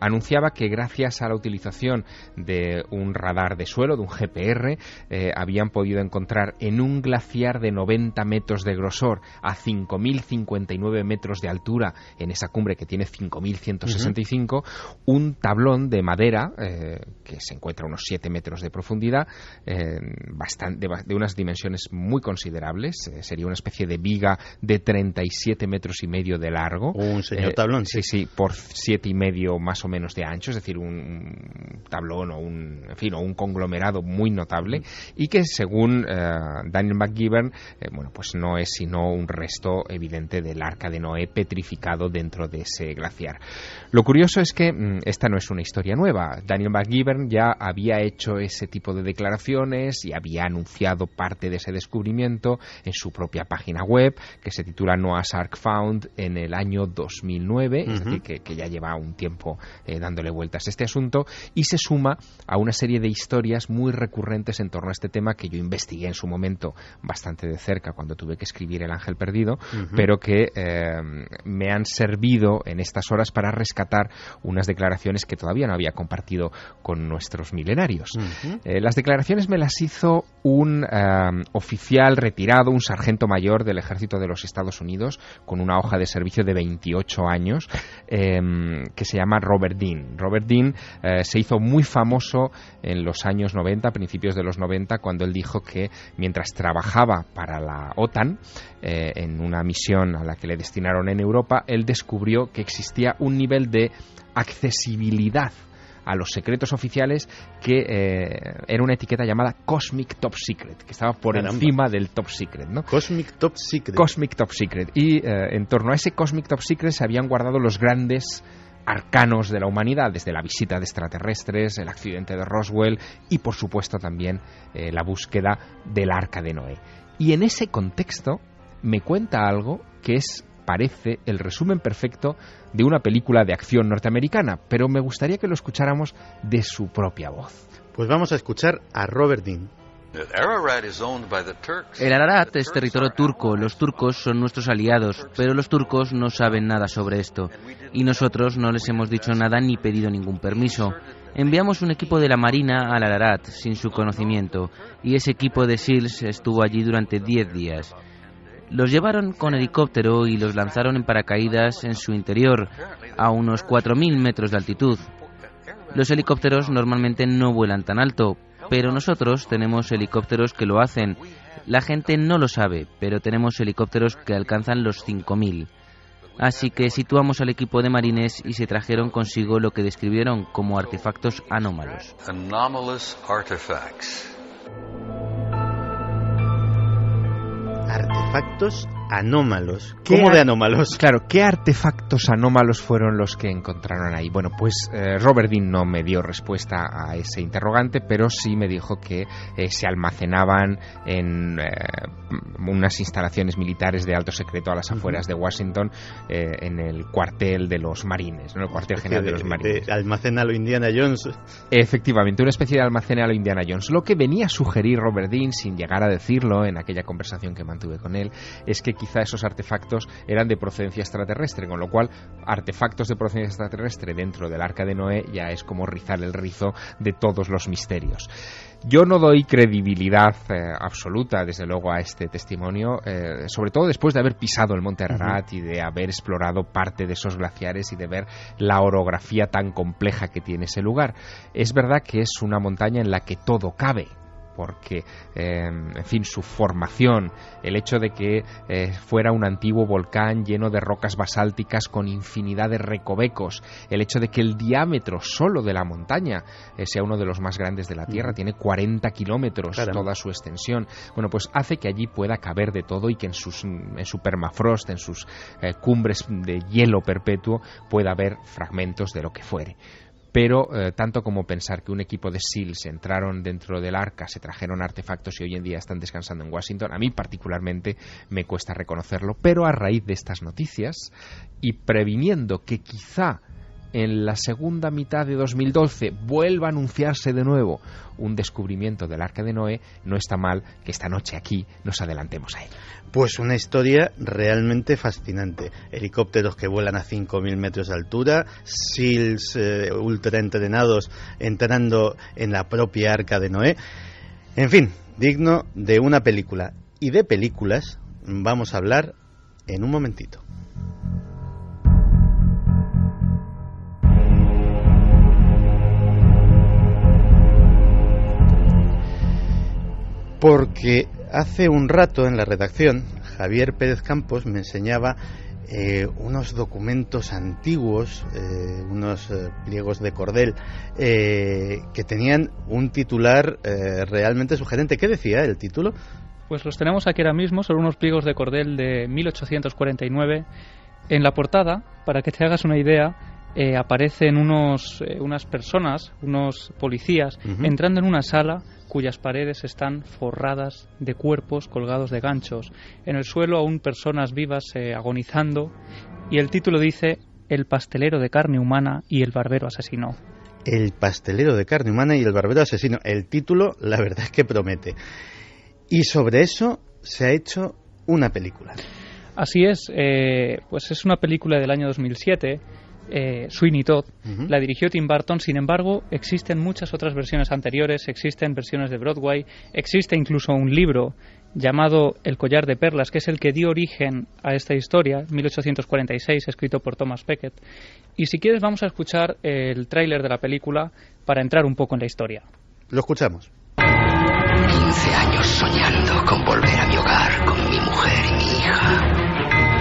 anunciaba que gracias a la utilización de un radar de suelo, de un GPR, habían podido encontrar en un glaciar de 90 metros de grosor a 5.059 metros de altura en esa cumbre que tiene 5.165, un tablón de madera que se encuentra a unos 7 metros de profundidad, de unas dimensiones muy considerables. Sería una especie de viga de 37 metros y medio de largo. Un señor tablón. Sí, por 7,5 más o menos de ancho, es decir, un tablón o un conglomerado muy notable, y que según Daniel McGivern, pues no es sino un resto evidente del Arca de Noé petrificado dentro de ese glaciar. Lo curioso es que esta no es una historia nueva. Daniel McGivern ya había hecho ese tipo de declaraciones y había anunciado parte de ese descubrimiento en su propia página web, que se titula Noah's Ark Found, en el año 2009, es decir, que ya lleva un tiempo dándole vueltas a este asunto, y se suma a una serie de historias muy recurrentes en torno a este tema que yo investigué en su momento bastante de cerca cuando tuve que escribir El Ángel Perdido, pero que me han servido en estas horas para rescatar unas declaraciones que todavía no había compartido con nuestros milenarios. Las declaraciones me las hizo un oficial retirado, un sargento mayor del Ejército de los Estados Unidos, con una hoja de servicio de 28 años, que se llama Robert Dean. Robert Dean se hizo muy famoso en los años 90, principios de los 90, cuando él dijo que mientras trabajaba para la OTAN, en una misión a la que le destinaron en Europa, él descubrió que existía un nivel de accesibilidad a los secretos oficiales, que era una etiqueta llamada Cosmic Top Secret, que estaba por encima del Top Secret, ¿no? Cosmic Top Secret. Cosmic Top Secret. Y en torno a ese Cosmic Top Secret se habían guardado los grandes arcanos de la humanidad, desde la visita de extraterrestres, el accidente de Roswell y, por supuesto, también la búsqueda del Arca de Noé. Y en ese contexto me cuenta algo que parece el resumen perfecto de una película de acción norteamericana, pero me gustaría que lo escucháramos de su propia voz. Pues vamos a escuchar a Robert Dean. El Ararat es territorio turco, los turcos son nuestros aliados, pero los turcos no saben nada sobre esto, y nosotros no les hemos dicho nada ni pedido ningún permiso. Enviamos un equipo de la Marina al Ararat sin su conocimiento, y ese equipo de SEALs estuvo allí durante 10 días. Los llevaron con helicóptero y los lanzaron en paracaídas en su interior, a unos 4.000 metros de altitud. Los helicópteros normalmente no vuelan tan alto, pero nosotros tenemos helicópteros que lo hacen. La gente no lo sabe, pero tenemos helicópteros que alcanzan los 5.000. Así que situamos al equipo de marines y se trajeron consigo lo que describieron como artefactos anómalos. Artefactos anómalos. ¿Cómo de anómalos? Claro, ¿qué artefactos anómalos fueron los que encontraron ahí? Bueno, pues Robert Dean no me dio respuesta a ese interrogante, pero sí me dijo que se almacenaban en unas instalaciones militares de alto secreto a las afueras de Washington, en el cuartel de los marines, ¿no? El cuartel general de los marines. Almacén a lo Indiana Jones. Efectivamente, una especie de almacén a lo Indiana Jones. Lo que venía a sugerir Robert Dean, sin llegar a decirlo en aquella conversación que mantuve con él, es que quizá esos artefactos eran de procedencia extraterrestre, con lo cual artefactos de procedencia extraterrestre dentro del Arca de Noé ya es como rizar el rizo de todos los misterios. Yo no doy credibilidad absoluta, desde luego, a este testimonio, sobre todo después de haber pisado el Monte Ararat y de haber explorado parte de esos glaciares y de ver la orografía tan compleja que tiene ese lugar. Es verdad que es una montaña en la que todo cabe, porque, en fin, su formación, el hecho de que fuera un antiguo volcán lleno de rocas basálticas con infinidad de recovecos, el hecho de que el diámetro solo de la montaña sea uno de los más grandes de la Tierra, tiene 40 kilómetros toda su extensión, bueno, pues hace que allí pueda caber de todo y que en su permafrost, en sus cumbres de hielo perpetuo, pueda haber fragmentos de lo que fuere. Pero tanto como pensar que un equipo de SEALs entraron dentro del Arca, se trajeron artefactos y hoy en día están descansando en Washington, a mí particularmente me cuesta reconocerlo, pero a raíz de estas noticias y previniendo que quizá en la segunda mitad de 2012 vuelva a anunciarse de nuevo un descubrimiento del Arca de Noé, no está mal que esta noche aquí nos adelantemos a él. Pues una historia realmente fascinante. Helicópteros que vuelan a 5.000 metros de altura, SEALs ultra entrenados entrando en la propia Arca de Noé. En fin, digno de una película. Y de películas vamos a hablar en un momentito. Porque hace un rato en la redacción Javier Pérez Campos me enseñaba unos documentos antiguos, unos pliegos de cordel que tenían un titular realmente sugerente. ¿Qué decía el título? Pues los tenemos aquí ahora mismo, son unos pliegos de cordel de 1849. En la portada, para que te hagas una idea, aparecen unas personas, unos policías, entrando en una sala cuyas paredes están forradas de cuerpos colgados de ganchos. En el suelo aún personas vivas agonizando, y el título dice: El pastelero de carne humana y el barbero asesino. El pastelero de carne humana y el barbero asesino. El título, la verdad es que promete. Y sobre eso se ha hecho una película. Así es, pues es una película del año 2007, Sweeney Todd. La dirigió Tim Burton. Sin embargo, existen muchas otras versiones anteriores, existen versiones de Broadway, existe incluso un libro llamado El collar de perlas, que es el que dio origen a esta historia, 1846, escrito por Thomas Becket. Y si quieres vamos a escuchar el tráiler de la película para entrar un poco en la historia. Lo escuchamos. 15 años soñando con volver a mi hogar con mi mujer y mi hija.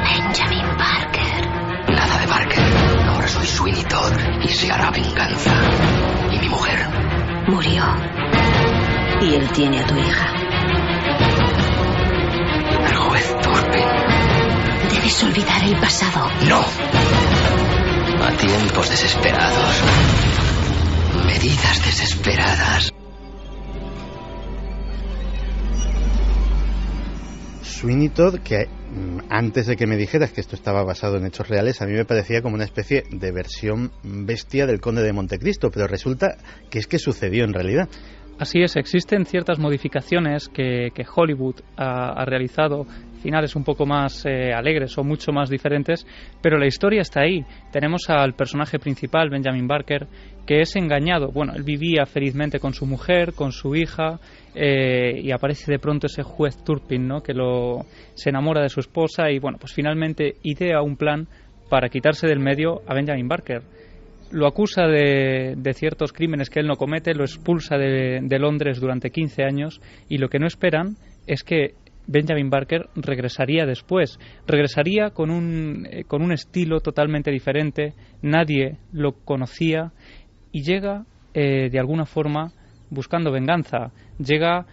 Benjamin Parker. Nada de Parker. Ahora soy Sweeney Todd y se hará venganza. Y él tiene a tu hija. El juez Turpin. Debes olvidar el pasado. No. A tiempos desesperados. Medidas desesperadas. Sweeney Todd, que antes de que me dijeras que esto estaba basado en hechos reales, a mí me parecía como una especie de versión bestia del Conde de Montecristo, pero resulta que es que sucedió en realidad. Así es, existen ciertas modificaciones que Hollywood ha realizado, finales un poco más alegres o mucho más diferentes, pero la historia está ahí. Tenemos al personaje principal, Benjamin Barker, que es engañado. Bueno, él vivía felizmente con su mujer, con su hija, y aparece de pronto ese juez Turpin, ¿no?, que se enamora de su esposa y, bueno, pues finalmente idea un plan para quitarse del medio a Benjamin Barker. Lo acusa de ciertos crímenes que él no comete, lo expulsa de Londres durante 15 años y lo que no esperan es que Benjamin Barker regresaría después. Regresaría con un estilo totalmente diferente, nadie lo conocía y llega de alguna forma buscando venganza. Llega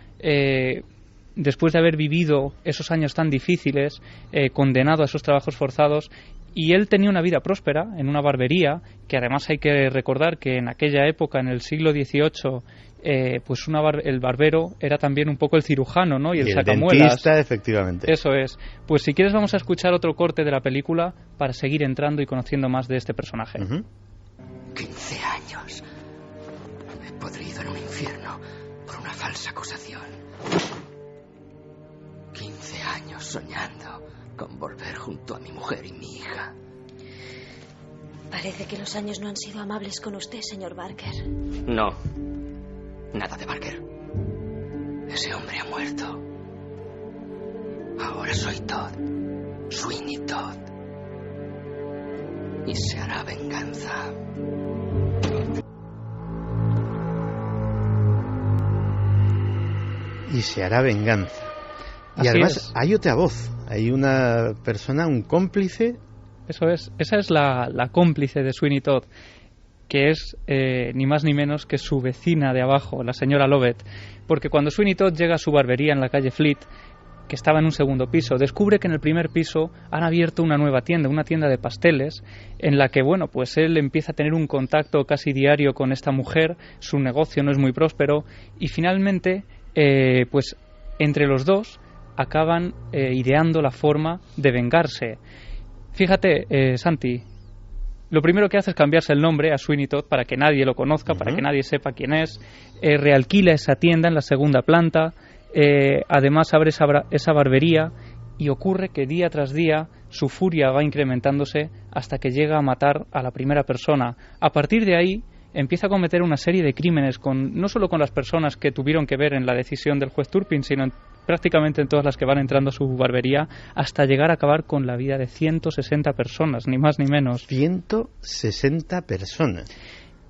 después de haber vivido esos años tan difíciles, condenado a esos trabajos forzados. Y él tenía una vida próspera en una barbería, que además hay que recordar que en aquella época, en el siglo XVIII, pues el barbero era también un poco el cirujano, ¿no? Y el sacamuelas. Dentista, efectivamente. Eso es. Pues si quieres vamos a escuchar otro corte de la película para seguir entrando y conociendo más de este personaje. 15 años. He podrido en un infierno por una falsa acusación. 15 años soñando con volver junto a mi mujer y mi hija. Parece que los años no han sido amables con usted, señor Barker. No. Nada de Barker. Ese hombre ha muerto. Ahora soy Todd. Sweeney Todd. Y se hará venganza. Y se hará venganza. Y Así además es. hay otra voz, hay una persona, un cómplice. Eso es, esa es la cómplice de Sweeney Todd, que es ni más ni menos que su vecina de abajo, la señora Lovett, porque cuando Sweeney Todd llega a su barbería en la calle Fleet, que estaba en un segundo piso, descubre que en el primer piso han abierto una nueva tienda, una tienda de pasteles, en la que, bueno, pues él empieza a tener un contacto casi diario con esta mujer, su negocio no es muy próspero, y finalmente, pues entre los dos acaban ideando la forma de vengarse. Fíjate, Santi, lo primero que hace es cambiarse el nombre a Sweeney Todd para que nadie lo conozca, para que nadie sepa quién es, realquila esa tienda en la segunda planta, además abre esa barbería y ocurre que día tras día su furia va incrementándose hasta que llega a matar a la primera persona. A partir de ahí empieza a cometer una serie de crímenes no solo con las personas que tuvieron que ver en la decisión del juez Turpin, sino prácticamente en todas las que van entrando a su barbería, hasta llegar a acabar con la vida de 160 personas, ni más ni menos. 160 personas.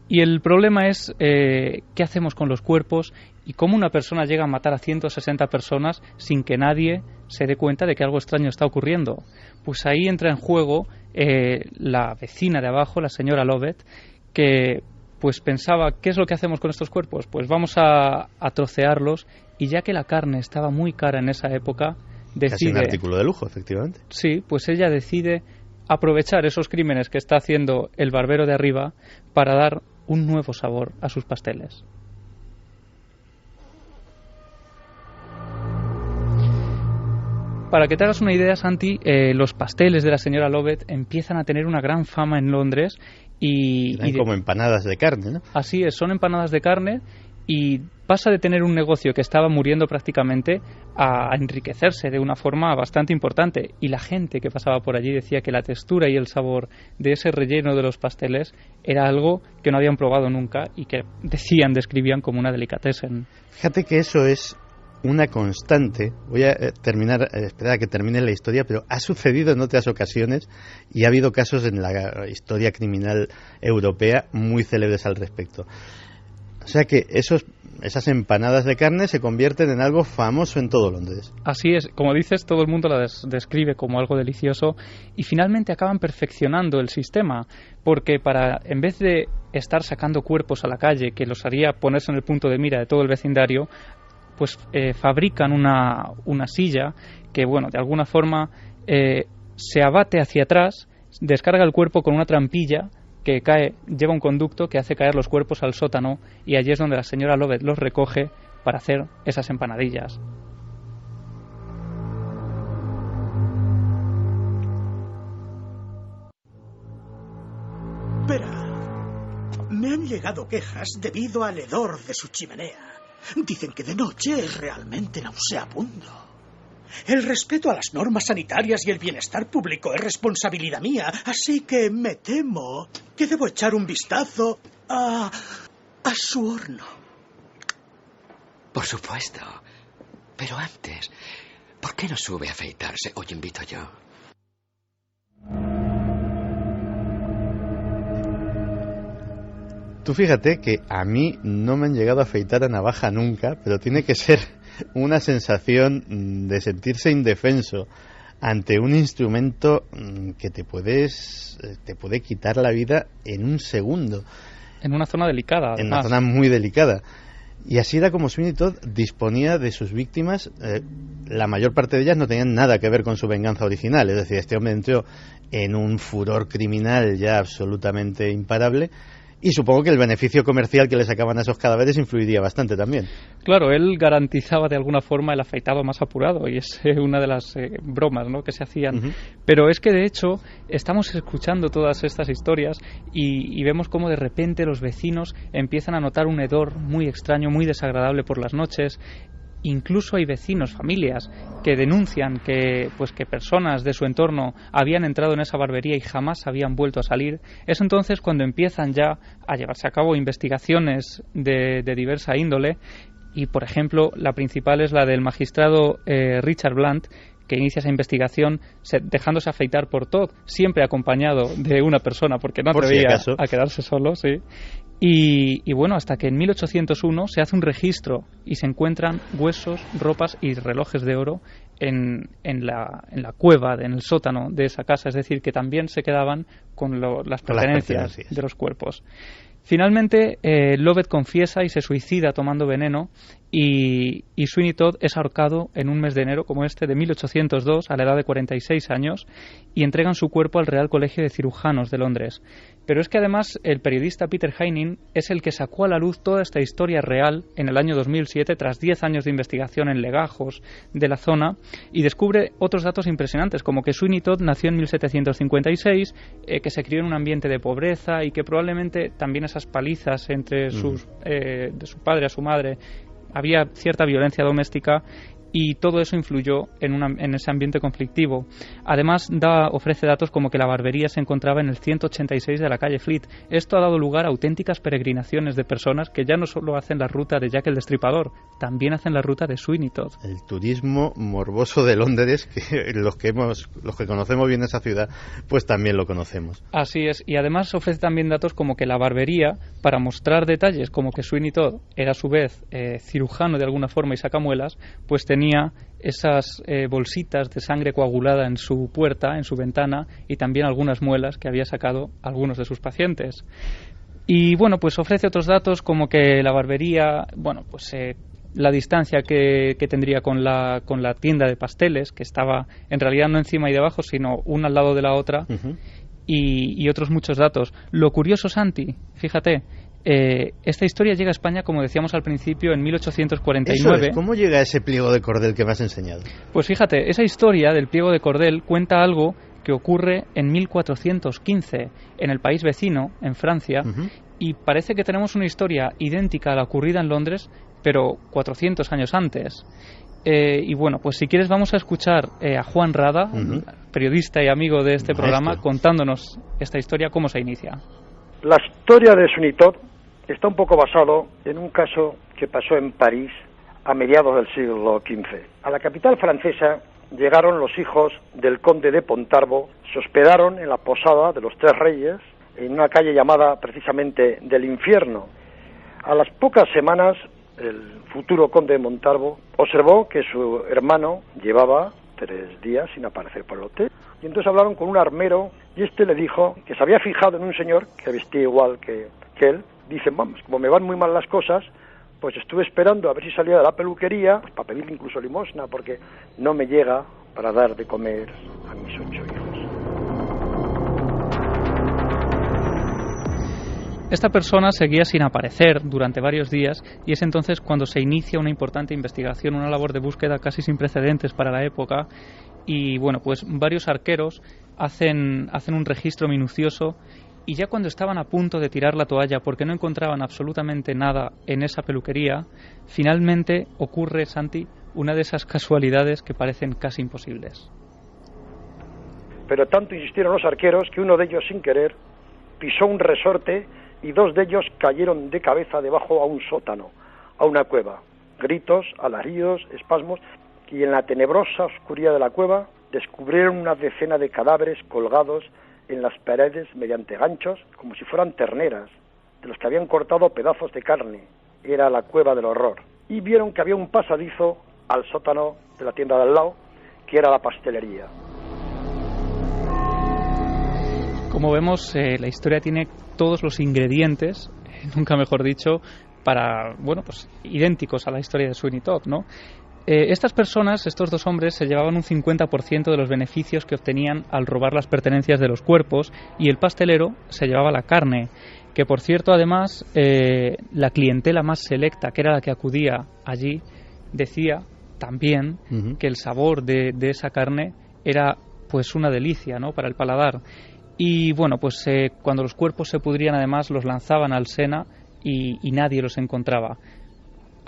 Y el problema es qué hacemos con los cuerpos y cómo una persona llega a matar a 160 personas sin que nadie se dé cuenta de que algo extraño está ocurriendo. Pues ahí entra en juego la vecina de abajo, la señora Lovett, que pues pensaba, ¿qué es lo que hacemos con estos cuerpos? Pues vamos a trocearlos, y ya que la carne estaba muy cara en esa época, decide... Casi un artículo de lujo, efectivamente. Sí, pues ella decide aprovechar esos crímenes que está haciendo el barbero de arriba para dar un nuevo sabor a sus pasteles. Para que te hagas una idea, Santi, los pasteles de la señora Lovett empiezan a tener una gran fama en Londres como empanadas de carne, ¿no? Así es, son empanadas de carne y pasa de tener un negocio que estaba muriendo prácticamente a enriquecerse de una forma bastante importante, y la gente que pasaba por allí decía que la textura y el sabor de ese relleno de los pasteles era algo que no habían probado nunca y que describían como una delicatessen. Fíjate que eso es una constante. Voy a esperar a que termine la historia, pero ha sucedido en otras ocasiones y ha habido casos en la historia criminal europea muy célebres al respecto. O sea que esas empanadas de carne se convierten en algo famoso en todo Londres. Así es, como dices, todo el mundo la describe como algo delicioso, y finalmente acaban perfeccionando el sistema, porque en vez de estar sacando cuerpos a la calle, que los haría ponerse en el punto de mira de todo el vecindario, pues fabrican una silla que, bueno, de alguna forma se abate hacia atrás, descarga el cuerpo con una trampilla que cae, lleva un conducto que hace caer los cuerpos al sótano, y allí es donde la señora Lovett los recoge para hacer esas empanadillas. Verá, me han llegado quejas debido al hedor de su chimenea. Dicen que de noche es realmente nauseabundo. El respeto a las normas sanitarias y el bienestar público es responsabilidad mía, así que me temo que debo echar un vistazo a su horno. Por supuesto. Pero antes, ¿por qué no sube a afeitarse? Hoy invito yo. Tú fíjate que a mí no me han llegado a afeitar a navaja nunca, pero tiene que ser una sensación de sentirse indefenso ante un instrumento que te puede quitar la vida en un segundo. En una zona delicada, además. En una zona muy delicada. Y así era como Sweeney Todd disponía de sus víctimas. La mayor parte de ellas no tenían nada que ver con su venganza original. Es decir, este hombre entró en un furor criminal ya absolutamente imparable. Y supongo que el beneficio comercial que le sacaban a esos cadáveres influiría bastante también. Claro, él garantizaba de alguna forma el afeitado más apurado, y es una de las bromas, ¿no?, que se hacían. Uh-huh. Pero es que de hecho estamos escuchando todas estas historias y vemos cómo de repente los vecinos empiezan a notar un hedor muy extraño, muy desagradable por las noches. Incluso hay vecinos, familias, que denuncian que personas de su entorno habían entrado en esa barbería y jamás habían vuelto a salir. Es entonces cuando empiezan ya a llevarse a cabo investigaciones de diversa índole, y por ejemplo la principal es la del magistrado Richard Blunt, que inicia esa investigación dejándose afeitar por Todd, siempre acompañado de una persona, porque no atrevía a quedarse solo, sí. Y bueno, hasta que en 1801 se hace un registro y se encuentran huesos, ropas y relojes de oro en la cueva, en el sótano de esa casa, es decir, que también se quedaban con las pertenencias de los cuerpos. Finalmente, Lovett confiesa y se suicida tomando veneno, y Sweeney Todd es ahorcado en un mes de enero como este de 1802 a la edad de 46 años, y entregan su cuerpo al Real Colegio de Cirujanos de Londres. Pero es que además el periodista Peter Haining es el que sacó a la luz toda esta historia real en el año 2007, tras 10 años de investigación en legajos de la zona, y descubre otros datos impresionantes, como que Sweeney Todd nació en 1756, que se crió en un ambiente de pobreza, y que probablemente también esas palizas entre de su padre a su madre, había cierta violencia doméstica, y todo eso influyó en ese ambiente conflictivo. Además, ofrece datos como que la barbería se encontraba en el 186 de la calle Fleet. Esto ha dado lugar a auténticas peregrinaciones de personas que ya no solo hacen la ruta de Jack el Destripador, también hacen la ruta de Sweeney Todd. El turismo morboso de Londres, que los que conocemos bien esa ciudad, pues también lo conocemos. Así es, y además ofrece también datos como que la barbería, para mostrar detalles como que Sweeney Todd era a su vez cirujano de alguna forma y sacamuelas, pues tenía esas bolsitas de sangre coagulada en su puerta, en su ventana, y también algunas muelas que había sacado algunos de sus pacientes. Y bueno, pues ofrece otros datos como que la barbería, bueno, pues la distancia que tendría con la tienda de pasteles, que estaba en realidad no encima y debajo, sino una al lado de la otra, uh-huh. y otros muchos datos. Lo curioso, Santi, fíjate, esta historia llega a España, como decíamos al principio, en 1849. Eso es. ¿Cómo llega ese pliego de cordel que me has enseñado? Pues fíjate, esa historia del pliego de cordel cuenta algo que ocurre en 1415 en el país vecino, en Francia, uh-huh. y parece que tenemos una historia idéntica a la ocurrida en Londres, pero 400 años antes. Y bueno, pues si quieres vamos a escuchar a Juan Rada, uh-huh. periodista y amigo de este programa, contándonos esta historia, cómo se inicia. La historia de Sweeney Todd está un poco basado en un caso que pasó en París a mediados del siglo XV. A la capital francesa llegaron los hijos del conde de Pontarbo, se hospedaron en la posada de los Tres Reyes, en una calle llamada precisamente del Infierno. A las pocas semanas, el futuro conde de Montalvo observó que su hermano llevaba 3 días sin aparecer por el hotel, y entonces hablaron con un armero, y este le dijo que se había fijado en un señor que vestía igual que él. Dicen, vamos, como me van muy mal las cosas, pues estuve esperando a ver si salía de la peluquería, pues para pedirle incluso limosna, porque no me llega para dar de comer a mis 8 hijos. Esta persona seguía sin aparecer durante varios días y es entonces cuando se inicia una importante investigación, una labor de búsqueda casi sin precedentes para la época. Y bueno, pues varios arqueros hacen un registro minucioso y ya cuando estaban a punto de tirar la toalla porque no encontraban absolutamente nada en esa peluquería, finalmente ocurre, Santi, una de esas casualidades que parecen casi imposibles. Pero tanto insistieron los arqueros que uno de ellos, sin querer, pisó un resorte y 2 de ellos cayeron de cabeza debajo a un sótano, a una cueva. Gritos, alaridos, espasmos, y en la tenebrosa oscuridad de la cueva descubrieron una decena de cadáveres colgados en las paredes mediante ganchos, como si fueran terneras, de los que habían cortado pedazos de carne. Era la cueva del horror. Y vieron que había un pasadizo al sótano de la tienda de al lado, que era la pastelería. Como vemos, la historia tiene todos los ingredientes, nunca mejor dicho, para, bueno, pues idénticos a la historia de Sweeney Todd, ¿no? Estas personas, estos 2 hombres, se llevaban un 50% de los beneficios que obtenían al robar las pertenencias de los cuerpos y el pastelero se llevaba la carne, que por cierto, además, la clientela más selecta, que era la que acudía allí, decía también que el sabor de esa carne era pues una delicia, ¿no?, para el paladar. Y bueno, pues cuando los cuerpos se pudrían, además, los lanzaban al Sena y nadie los encontraba.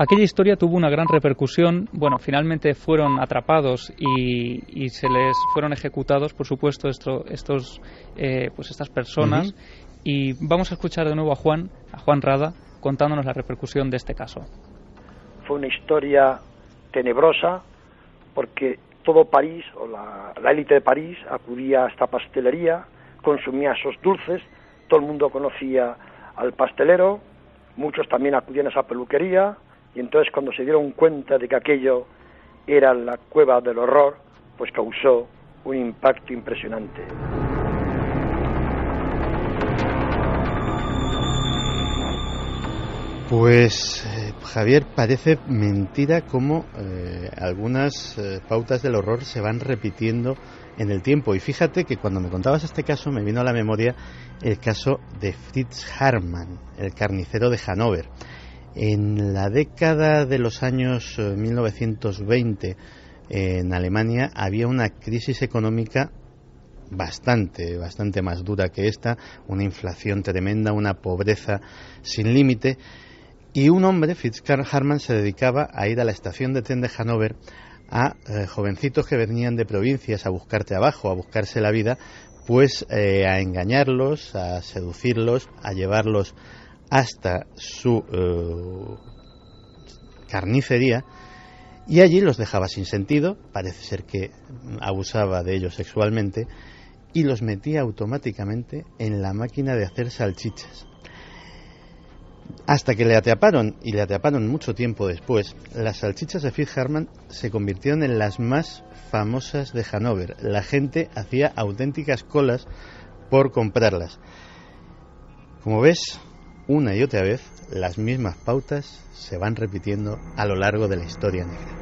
Aquella historia tuvo una gran repercusión. Bueno, finalmente fueron atrapados y se les fueron ejecutados, por supuesto, estas personas. Y vamos a escuchar de nuevo a Juan Rada, contándonos la repercusión de este caso. Fue una historia tenebrosa porque todo París, o la élite de París, acudía a esta pastelería, consumía esos dulces, todo el mundo conocía al pastelero, muchos también acudían a esa peluquería. Y entonces cuando se dieron cuenta de que aquello era la cueva del horror, pues causó un impacto impresionante. Pues Javier, parece mentira cómo algunas pautas del horror se van repitiendo en el tiempo. Y fíjate que cuando me contabas este caso me vino a la memoria el caso de Fritz Haarmann, el carnicero de Hannover. En la década de los años 1920 en Alemania había una crisis económica bastante más dura que esta, una inflación tremenda, una pobreza sin límite, y un hombre, Fritz Haarmann, se dedicaba a ir a la estación de tren de Hannover a jovencitos que venían de provincias a buscar trabajo, a buscarse la vida, pues a engañarlos, a seducirlos, a llevarlos hasta su carnicería, y allí los dejaba sin sentido, parece ser que abusaba de ellos sexualmente, y los metía automáticamente en la máquina de hacer salchichas. Hasta que le atraparon, y le atraparon mucho tiempo después, las salchichas de Fritz Haarmann se convirtieron en las más famosas de Hannover. La gente hacía auténticas colas por comprarlas. Como ves, una y otra vez, las mismas pautas se van repitiendo a lo largo de la historia negra.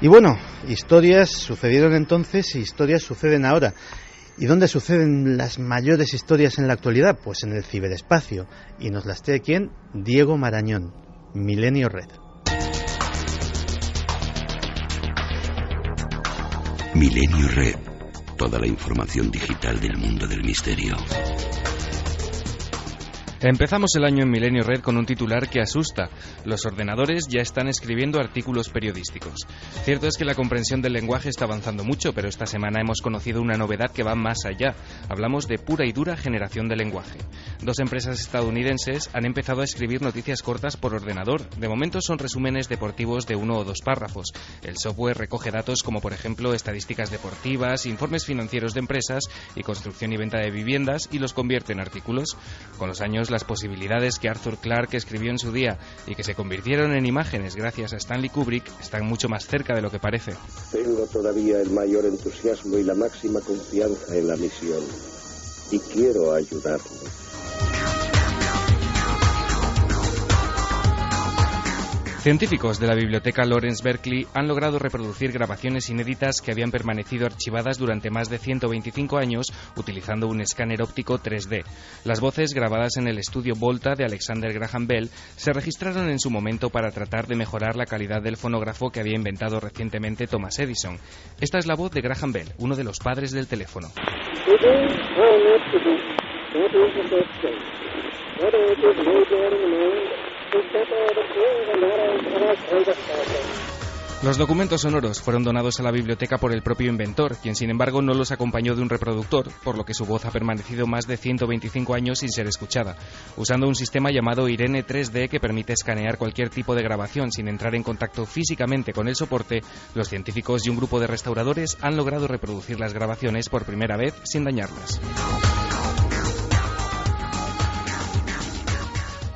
Y bueno, historias sucedieron entonces y historias suceden ahora. ¿Y dónde suceden las mayores historias en la actualidad? Pues en el ciberespacio. Y nos las trae ¿quién? Diego Marañón, Milenio Red. Milenio Red. Toda la información digital del mundo del misterio. Empezamos el año en Milenio Red con un titular que asusta. Los ordenadores ya están escribiendo artículos periodísticos. Cierto es que la comprensión del lenguaje está avanzando mucho, pero esta semana hemos conocido una novedad que va más allá. Hablamos de pura y dura generación de lenguaje. 2 empresas estadounidenses han empezado a escribir noticias cortas por ordenador. De momento son resúmenes deportivos de 1 o 2 párrafos. El software recoge datos como, por ejemplo, estadísticas deportivas, informes financieros de empresas y construcción y venta de viviendas, y los convierte en artículos. Con los años, las posibilidades que Arthur Clarke escribió en su día y que se convirtieron en imágenes gracias a Stanley Kubrick están mucho más cerca de lo que parece. Tengo todavía el mayor entusiasmo y la máxima confianza en la misión. Y quiero ayudarlos. Científicos de la biblioteca Lawrence Berkeley han logrado reproducir grabaciones inéditas que habían permanecido archivadas durante más de 125 años utilizando un escáner óptico 3D. Las voces grabadas en el estudio Volta de Alexander Graham Bell se registraron en su momento para tratar de mejorar la calidad del fonógrafo que había inventado recientemente Thomas Edison. Esta es la voz de Graham Bell, uno de los padres del teléfono. Los documentos sonoros fueron donados a la biblioteca por el propio inventor, quien sin embargo no los acompañó de un reproductor, por lo que su voz ha permanecido más de 125 años sin ser escuchada. Usando un sistema llamado Irene 3D que permite escanear cualquier tipo de grabación sin entrar en contacto físicamente con el soporte, los científicos y un grupo de restauradores han logrado reproducir las grabaciones por primera vez sin dañarlas.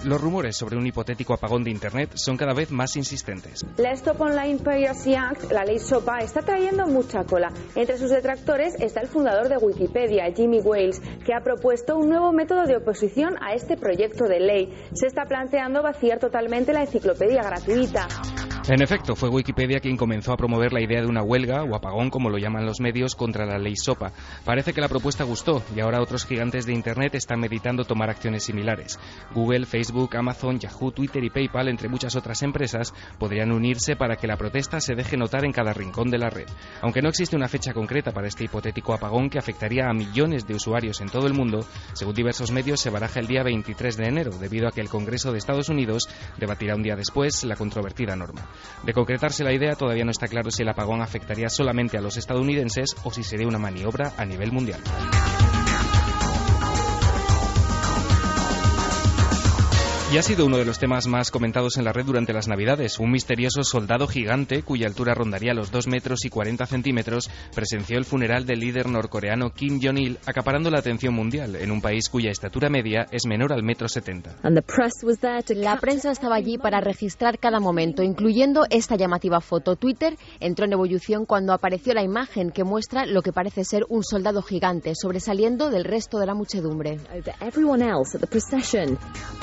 Los rumores sobre un hipotético apagón de Internet son cada vez más insistentes. La Stop Online Piracy Act, la ley SOPA, está trayendo mucha cola. Entre sus detractores está el fundador de Wikipedia, Jimmy Wales, que ha propuesto un nuevo método de oposición a este proyecto de ley. Se está planteando vaciar totalmente la enciclopedia gratuita. En efecto, fue Wikipedia quien comenzó a promover la idea de una huelga, o apagón como lo llaman los medios, contra la ley SOPA. Parece que la propuesta gustó y ahora otros gigantes de Internet están meditando tomar acciones similares. Google, Facebook, Amazon, Yahoo, Twitter y PayPal, entre muchas otras empresas, podrían unirse para que la protesta se deje notar en cada rincón de la red. Aunque no existe una fecha concreta para este hipotético apagón que afectaría a millones de usuarios en todo el mundo, según diversos medios se baraja el día 23 de enero, debido a que el Congreso de Estados Unidos debatirá un día después la controvertida norma. De concretarse la idea, todavía no está claro si el apagón afectaría solamente a los estadounidenses o si sería una maniobra a nivel mundial. Y ha sido uno de los temas más comentados en la red durante las Navidades. Un misterioso soldado gigante, cuya altura rondaría los 2 metros y 40 centímetros, presenció el funeral del líder norcoreano Kim Jong-il, acaparando la atención mundial en un país cuya estatura media es menor al 1,70 m. La prensa estaba allí para registrar cada momento, incluyendo esta llamativa foto. Twitter entró en ebullición cuando apareció la imagen que muestra lo que parece ser un soldado gigante, sobresaliendo del resto de la muchedumbre.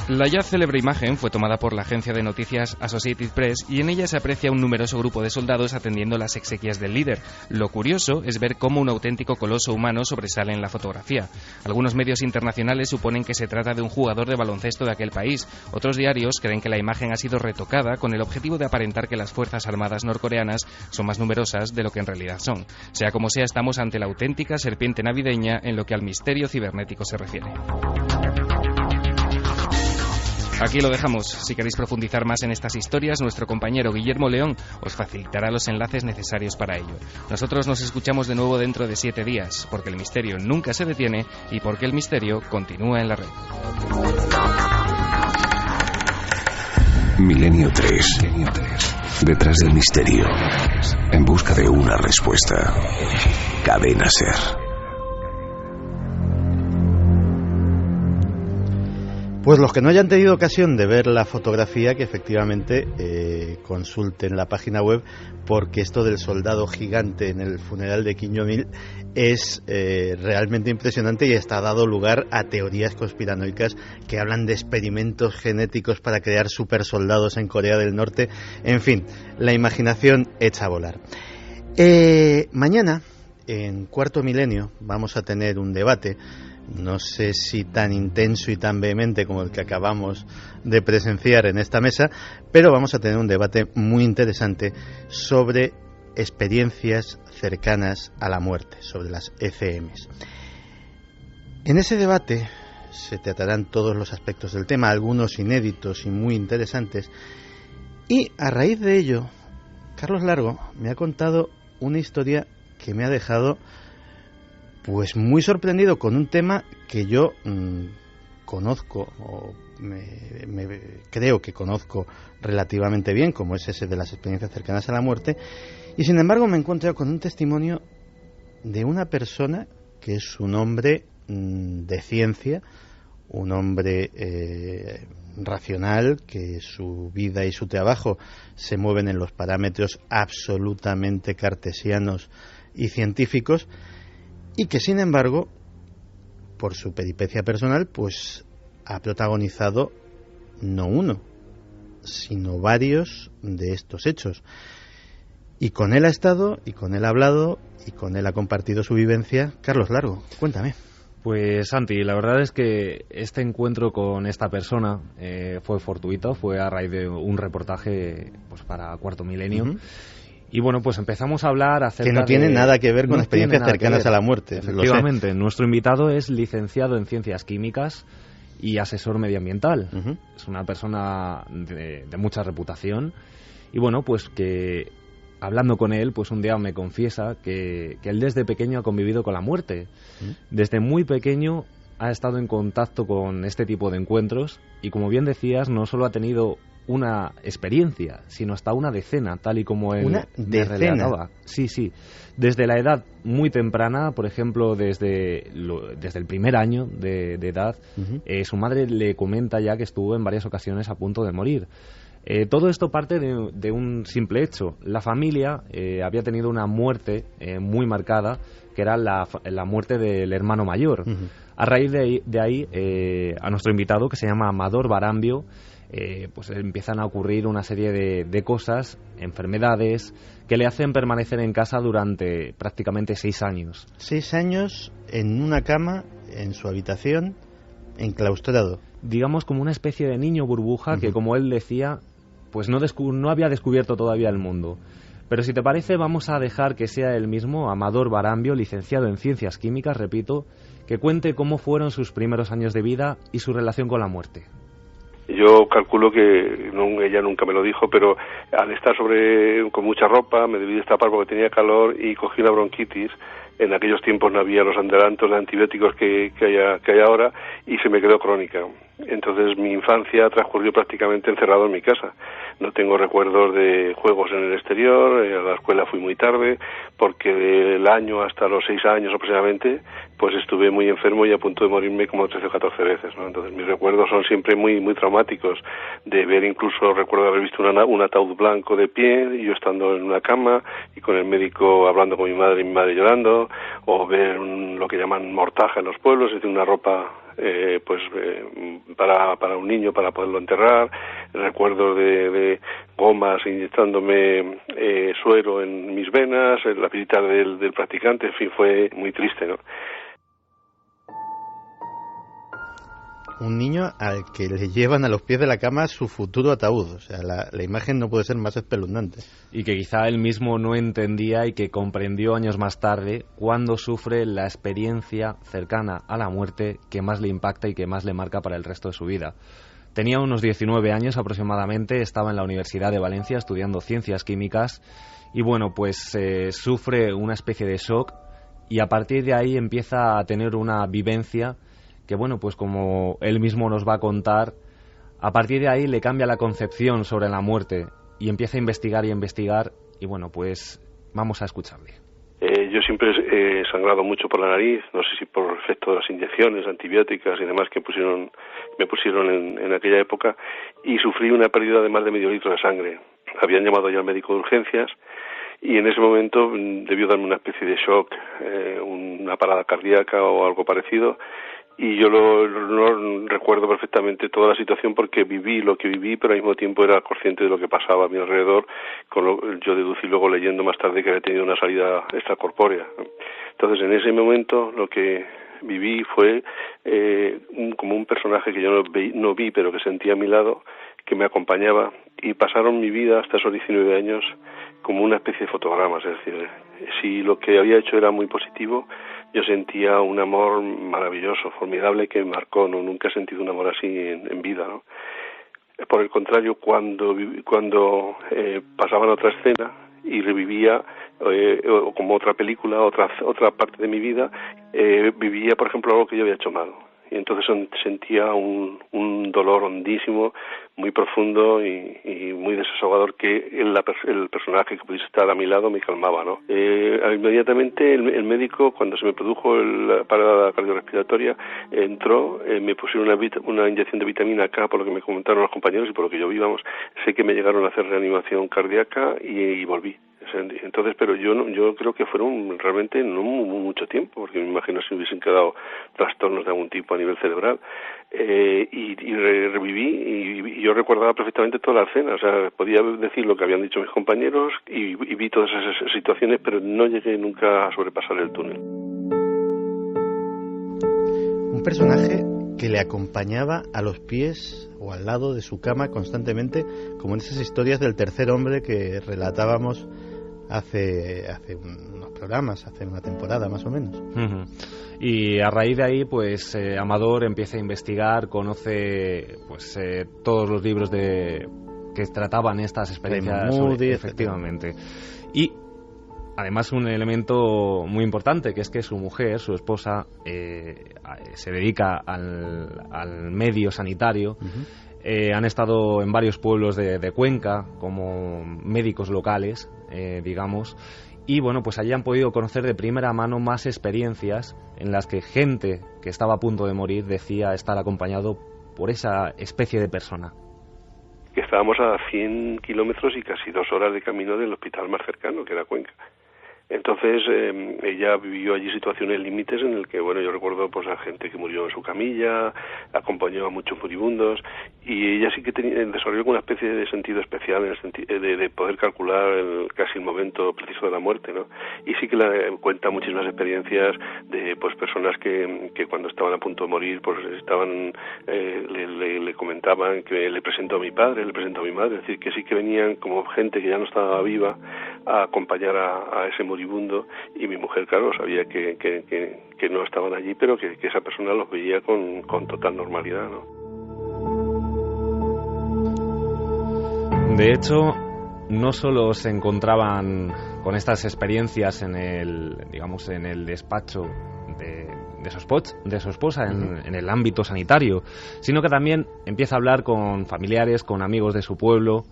La ya célebre imagen fue tomada por la agencia de noticias Associated Press y en ella se aprecia un numeroso grupo de soldados atendiendo las exequias del líder. Lo curioso es ver cómo un auténtico coloso humano sobresale en la fotografía. Algunos medios internacionales suponen que se trata de un jugador de baloncesto de aquel país. Otros diarios creen que la imagen ha sido retocada con el objetivo de aparentar que las fuerzas armadas norcoreanas son más numerosas de lo que en realidad son. Sea como sea, estamos ante la auténtica serpiente navideña en lo que al misterio cibernético se refiere. Aquí lo dejamos. Si queréis profundizar más en estas historias, nuestro compañero Guillermo León os facilitará los enlaces necesarios para ello. Nosotros nos escuchamos de nuevo dentro de 7 días, porque el misterio nunca se detiene y porque el misterio continúa en la red. Milenio 3. Detrás del misterio. En busca de una respuesta. Cadena SER. Pues los que no hayan tenido ocasión de ver la fotografía, que efectivamente consulten la página web, porque esto del soldado gigante en el funeral de Kim Jong-il es realmente impresionante y está dado lugar a teorías conspiranoicas que hablan de experimentos genéticos para crear supersoldados en Corea del Norte. En fin, la imaginación echa a volar. Mañana, en Cuarto Milenio, vamos a tener un debate. No sé si tan intenso y tan vehemente como el que acabamos de presenciar en esta mesa, pero vamos a tener un debate muy interesante sobre experiencias cercanas a la muerte, sobre las ECMs. En ese debate se tratarán todos los aspectos del tema, algunos inéditos y muy interesantes, y a raíz de ello, Carlos Largo me ha contado una historia que me ha dejado pues muy sorprendido con un tema que yo conozco, o creo que conozco relativamente bien, como es ese de las experiencias cercanas a la muerte, y sin embargo me he encontrado con un testimonio de una persona que es un hombre de ciencia, un hombre racional, que su vida y su trabajo se mueven en los parámetros absolutamente cartesianos y científicos, y que sin embargo, por su peripecia personal, pues ha protagonizado no uno, sino varios de estos hechos. Y con él ha estado, y con él ha hablado, y con él ha compartido su vivencia Carlos Largo. Cuéntame. Pues Santi, la verdad es que este encuentro con esta persona fue fortuito, fue a raíz de un reportaje pues para Cuarto Milenio. Uh-huh. Y bueno, pues empezamos a hablar acerca que no tiene nada que ver con experiencias cercanas a la muerte. Efectivamente, nuestro invitado es licenciado en Ciencias Químicas y asesor medioambiental. Uh-huh. Es una persona de mucha reputación. Y bueno, pues que hablando con él, pues un día me confiesa que él desde pequeño ha convivido con la muerte. Desde muy pequeño ha estado en contacto con este tipo de encuentros y, como bien decías, no solo ha tenido una experiencia, sino hasta una decena, tal y como él me relataba. Sí, sí. Desde la edad muy temprana, por ejemplo, desde el primer año de edad, su madre le comenta ya que estuvo en varias ocasiones a punto de morir. Todo esto parte de un simple hecho. La familia había tenido una muerte muy marcada, que era la muerte del hermano mayor. Uh-huh. A raíz de ahí, a nuestro invitado, que se llama Amador Barambio, pues empiezan a ocurrir una serie de cosas, enfermedades, que le hacen permanecer en casa durante prácticamente 6 años. 6 años en una cama, en su habitación, enclaustrado. Digamos como una especie de niño burbuja. Uh-huh. Que, como él decía, pues no había descubierto todavía el mundo. Pero si te parece, vamos a dejar que sea él mismo, Amador Barambio, licenciado en Ciencias Químicas, repito, que cuente cómo fueron sus primeros años de vida y su relación con la muerte. Yo calculo que ella nunca me lo dijo, pero al estar con mucha ropa me debí destapar porque tenía calor y cogí una bronquitis. En aquellos tiempos no había los adelantos de antibióticos que hay ahora y se me quedó crónica. Entonces mi infancia transcurrió prácticamente encerrado en mi casa. No tengo recuerdos de juegos en el exterior, a la escuela fui muy tarde, porque del año hasta los 6 años aproximadamente, pues estuve muy enfermo y a punto de morirme como 13 o 14 veces, ¿no? Entonces mis recuerdos son siempre muy muy traumáticos, de ver, incluso recuerdo haber visto un ataúd blanco de pie, y yo estando en una cama y con el médico hablando con mi madre y mi madre llorando, o ver lo que llaman mortaja en los pueblos, es decir, una ropa para un niño para poderlo enterrar. Recuerdos de gomas inyectándome suero en mis venas, la visita del practicante, en fin, fue muy triste, ¿no? Un niño al que le llevan a los pies de la cama su futuro ataúd. O sea, la imagen no puede ser más espeluznante. Y que quizá él mismo no entendía y que comprendió años más tarde cuando sufre la experiencia cercana a la muerte que más le impacta y que más le marca para el resto de su vida. Tenía unos 19 años aproximadamente, estaba en la Universidad de Valencia estudiando Ciencias Químicas y bueno, pues sufre una especie de shock y a partir de ahí empieza a tener una vivencia que, bueno, pues como él mismo nos va a contar, a partir de ahí le cambia la concepción sobre la muerte y empieza a investigar y bueno, pues vamos a escucharle. Yo siempre he sangrado mucho por la nariz, no sé si por efecto de las inyecciones antibióticas y demás que me pusieron en aquella época, y sufrí una pérdida de más de medio litro de sangre. Habían llamado ya al médico de urgencias y en ese momento debió darme una especie de shock, una parada cardíaca o algo parecido. Y yo no recuerdo perfectamente toda la situación porque viví lo que viví, pero al mismo tiempo era consciente de lo que pasaba a mi alrededor. Yo deducí luego leyendo más tarde que había tenido una salida extracorpórea. Entonces, en ese momento lo que viví fue como un personaje que yo no vi, pero que sentía a mi lado, que me acompañaba, y pasaron mi vida hasta esos 19 años como una especie de fotogramas. Es decir, si lo que había hecho era muy positivo, yo sentía un amor maravilloso, formidable, que me marcó. Nunca he sentido un amor así en vida, ¿no? Por el contrario, cuando pasaban otra escena y revivía como otra película, otra parte de mi vida, vivía, por ejemplo, algo que yo había hecho mal. Y entonces sentía un dolor hondísimo, muy profundo y muy desahogador, que el personaje que pudiese estar a mi lado me calmaba, ¿no? Inmediatamente el médico, cuando se me produjo la parada cardiorrespiratoria, entró, me pusieron una inyección de vitamina K, por lo que me comentaron los compañeros y por lo que yo vi, vamos, sé que me llegaron a hacer reanimación cardíaca y volví. Entonces, pero yo creo que fueron realmente no mucho tiempo, porque me imagino si hubiesen quedado trastornos de algún tipo a nivel cerebral, y reviví, y yo recordaba perfectamente toda la escena, o sea, podía decir lo que habían dicho mis compañeros y vi todas esas situaciones, pero no llegué nunca a sobrepasar el túnel. Un personaje que le acompañaba a los pies o al lado de su cama constantemente, como en esas historias del tercer hombre que relatábamos hace unos programas, hace una temporada más o menos. Uh-huh. Y a raíz de ahí, pues Amador empieza a investigar, conoce pues todos los libros que trataban estas experiencias, Moody, efectivamente. Y además un elemento muy importante, que es que su mujer, su esposa, se dedica al medio sanitario. Uh-huh. Han estado en varios pueblos de Cuenca como médicos locales, digamos, y bueno, pues allí han podido conocer de primera mano más experiencias en las que gente que estaba a punto de morir decía estar acompañado por esa especie de persona. Que estábamos a 100 kilómetros y casi 2 horas de camino del hospital más cercano, que era Cuenca. Entonces ella vivió allí situaciones límites en el que, bueno, yo recuerdo pues a gente que murió en su camilla, acompañó a muchos moribundos, y ella sí que desarrolló una especie de sentido especial en el sentido de poder calcular casi el momento preciso de la muerte, ¿no? Y sí que cuenta muchísimas experiencias de pues personas que cuando estaban a punto de morir pues estaban le comentaban que le presento a mi padre, le presento a mi madre, es decir, que sí que venían como gente que ya no estaba viva a acompañar a ese moribundo, y mi mujer, claro, sabía que no estaban allí, pero que esa persona los veía con total normalidad, ¿no? De hecho, no solo se encontraban con estas experiencias en el despacho de su esposa en el ámbito sanitario, sino que también empieza a hablar con familiares, con amigos de su pueblo,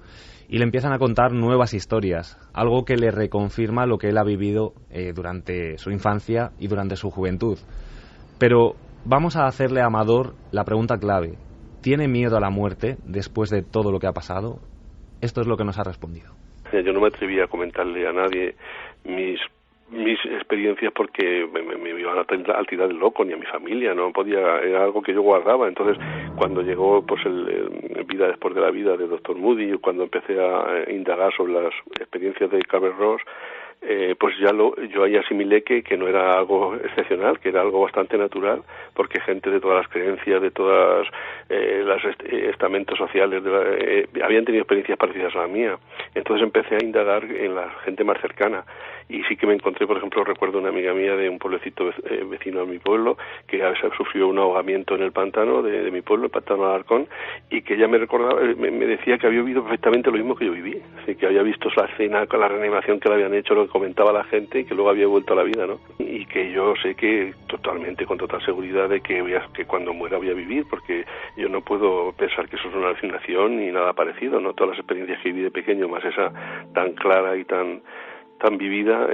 y le empiezan a contar nuevas historias, algo que le reconfirma lo que él ha vivido durante su infancia y durante su juventud. Pero vamos a hacerle a Amador la pregunta clave: ¿tiene miedo a la muerte después de todo lo que ha pasado? Esto es lo que nos ha respondido. Yo no me atreví a comentarle a nadie mis experiencias porque me iban a tirar del loco, ni a mi familia, no podía, era algo que yo guardaba. Entonces, cuando llegó pues el Vida después de la vida de Dr. Moody, cuando empecé a indagar sobre las experiencias de Câmara-Ross, pues yo ahí asimilé que no era algo excepcional, que era algo bastante natural, porque gente de todas las creencias, de todas los estamentos sociales habían tenido experiencias parecidas a la mía. Entonces empecé a indagar en la gente más cercana, y sí que me encontré, por ejemplo, recuerdo una amiga mía de un pueblecito vecino a mi pueblo, que sufrió un ahogamiento en el pantano de mi pueblo, el pantano de Alarcón, y que ella me recordaba, me decía que había vivido perfectamente lo mismo que yo viví, así que había visto la escena con la reanimación que le habían hecho, lo que comentaba la gente, y que luego había vuelto a la vida, ¿no? Y que yo sé que totalmente, con total seguridad, de que cuando muera voy a vivir, porque yo no puedo pensar que eso es una alucinación ni nada parecido, ¿no? Todas las experiencias que viví de pequeño, más esa tan clara y tan vivida,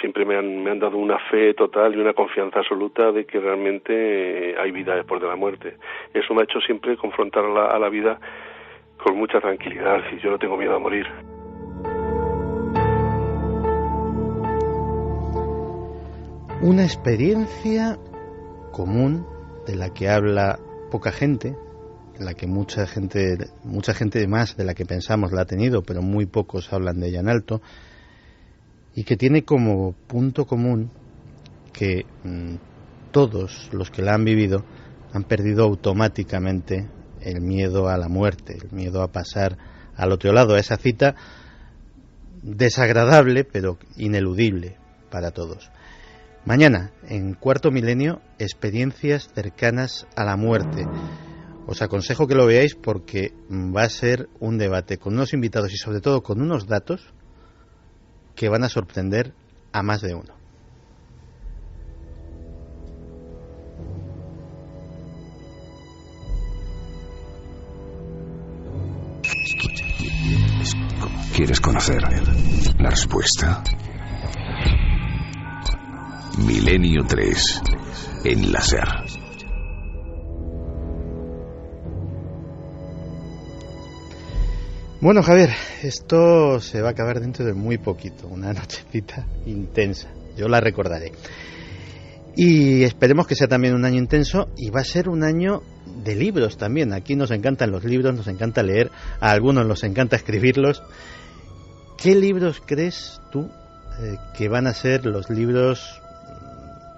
siempre me han dado una fe total y una confianza absoluta de que realmente hay vida después de la muerte. Eso me ha hecho siempre confrontar a la vida con mucha tranquilidad, si yo no tengo miedo a morir. Una experiencia común de la que habla poca gente, en la que mucha gente más de la que pensamos la ha tenido, pero muy pocos hablan de ella en alto, y que tiene como punto común que todos los que la han vivido han perdido automáticamente el miedo a la muerte, el miedo a pasar al otro lado, a esa cita desagradable pero ineludible para todos. Mañana, en Cuarto Milenio, experiencias cercanas a la muerte. Os aconsejo que lo veáis porque va a ser un debate con unos invitados y sobre todo con unos datos que van a sorprender a más de uno. ¿Quieres conocer la respuesta? Milenio 3 en la SER. Bueno, Javier, esto se va a acabar dentro de muy poquito, una nochecita intensa, yo la recordaré. Y esperemos que sea también un año intenso, y va a ser un año de libros también. Aquí nos encantan los libros, nos encanta leer, a algunos nos encanta escribirlos. ¿Qué libros crees tú que van a ser los libros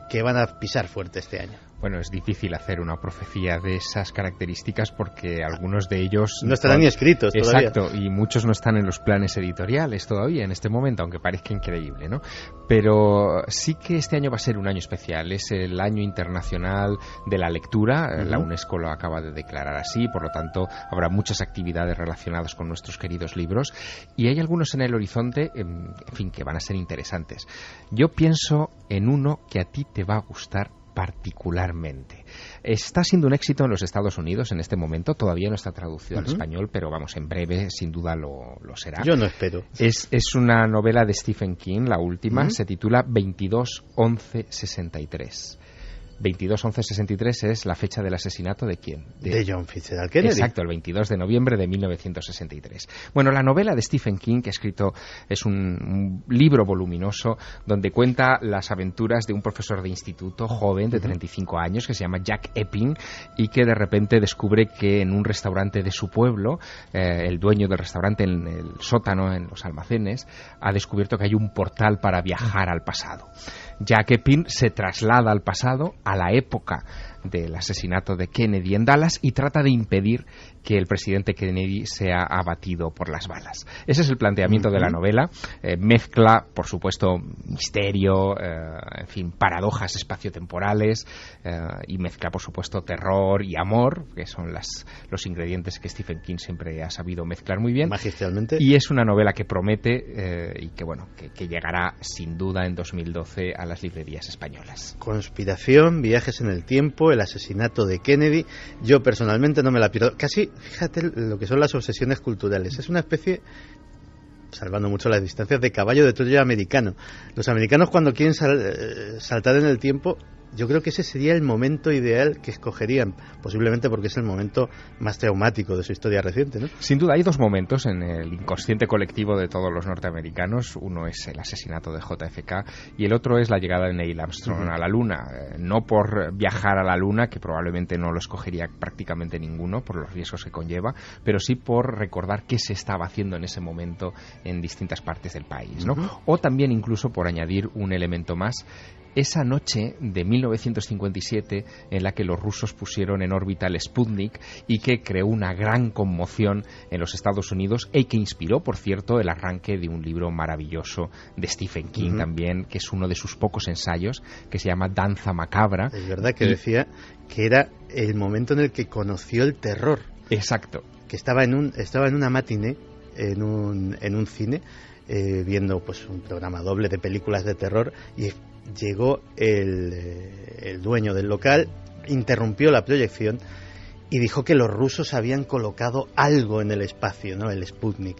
que van a pisar fuerte este año? Bueno, es difícil hacer una profecía de esas características porque algunos de ellos no estarán ni escritos todavía. Exacto, y muchos no están en los planes editoriales todavía en este momento, aunque parezca increíble, ¿no? Pero sí que este año va a ser un año especial, es el año internacional de la lectura, la UNESCO lo acaba de declarar así, por lo tanto habrá muchas actividades relacionadas con nuestros queridos libros, y hay algunos en el horizonte, en fin, que van a ser interesantes. Yo pienso en uno que a ti te va a gustar particularmente. Está siendo un éxito en los Estados Unidos en este momento, todavía no está traducido al español, pero vamos, en breve sin duda lo será. Yo no espero. Es una novela de Stephen King, la última, se titula 22-11-63. 22-11-63 es la fecha del asesinato ¿de quién? De John Fitzgerald Kennedy. Exacto, el 22 de noviembre de 1963. Bueno, la novela de Stephen King que ha escrito es un libro voluminoso donde cuenta las aventuras de un profesor de instituto joven de 35 años que se llama Jack Epping y que de repente descubre que en un restaurante de su pueblo, el dueño del restaurante en el sótano, en los almacenes, ha descubierto que hay un portal para viajar al pasado. Jack Epping se traslada al pasado, a la época del asesinato de Kennedy en Dallas, y trata de impedir que el presidente Kennedy sea abatido por las balas. Ese es el planteamiento de la novela. Mezcla, por supuesto, misterio, en fin, paradojas espaciotemporales, y mezcla, por supuesto, terror y amor, que son los ingredientes que Stephen King siempre ha sabido mezclar muy bien. Magistralmente. Y es una novela que promete y que, bueno, que llegará sin duda en 2012 a las librerías españolas. Conspiración, viajes en el tiempo, el asesinato de Kennedy. Yo personalmente no me la pierdo. Casi, fíjate lo que son las obsesiones culturales. Es una especie, salvando mucho las distancias, de caballo de Troya americano. Los americanos, cuando quieren saltar en el tiempo, yo creo que ese sería el momento ideal que escogerían, posiblemente porque es el momento más traumático de su historia reciente, ¿no? Sin duda hay dos momentos en el inconsciente colectivo de todos los norteamericanos. Uno es el asesinato de JFK y el otro es la llegada de Neil Armstrong a la Luna. No por viajar a la Luna, que probablemente no lo escogería prácticamente ninguno por los riesgos que conlleva, pero sí por recordar qué se estaba haciendo en ese momento en distintas partes del país, ¿no? O también incluso por añadir un elemento más, esa noche de 1957 en la que los rusos pusieron en órbita el Sputnik y que creó una gran conmoción en los Estados Unidos y que inspiró, por cierto, el arranque de un libro maravilloso de Stephen King también, que es uno de sus pocos ensayos, que se llama Danza Macabra. Es verdad que decía que era el momento en el que conoció el terror. Exacto. Que estaba en una matiné, en un cine, viendo pues un programa doble de películas de terror, y llegó el dueño del local, interrumpió la proyección y dijo que los rusos habían colocado algo en el espacio, ¿no? El Sputnik.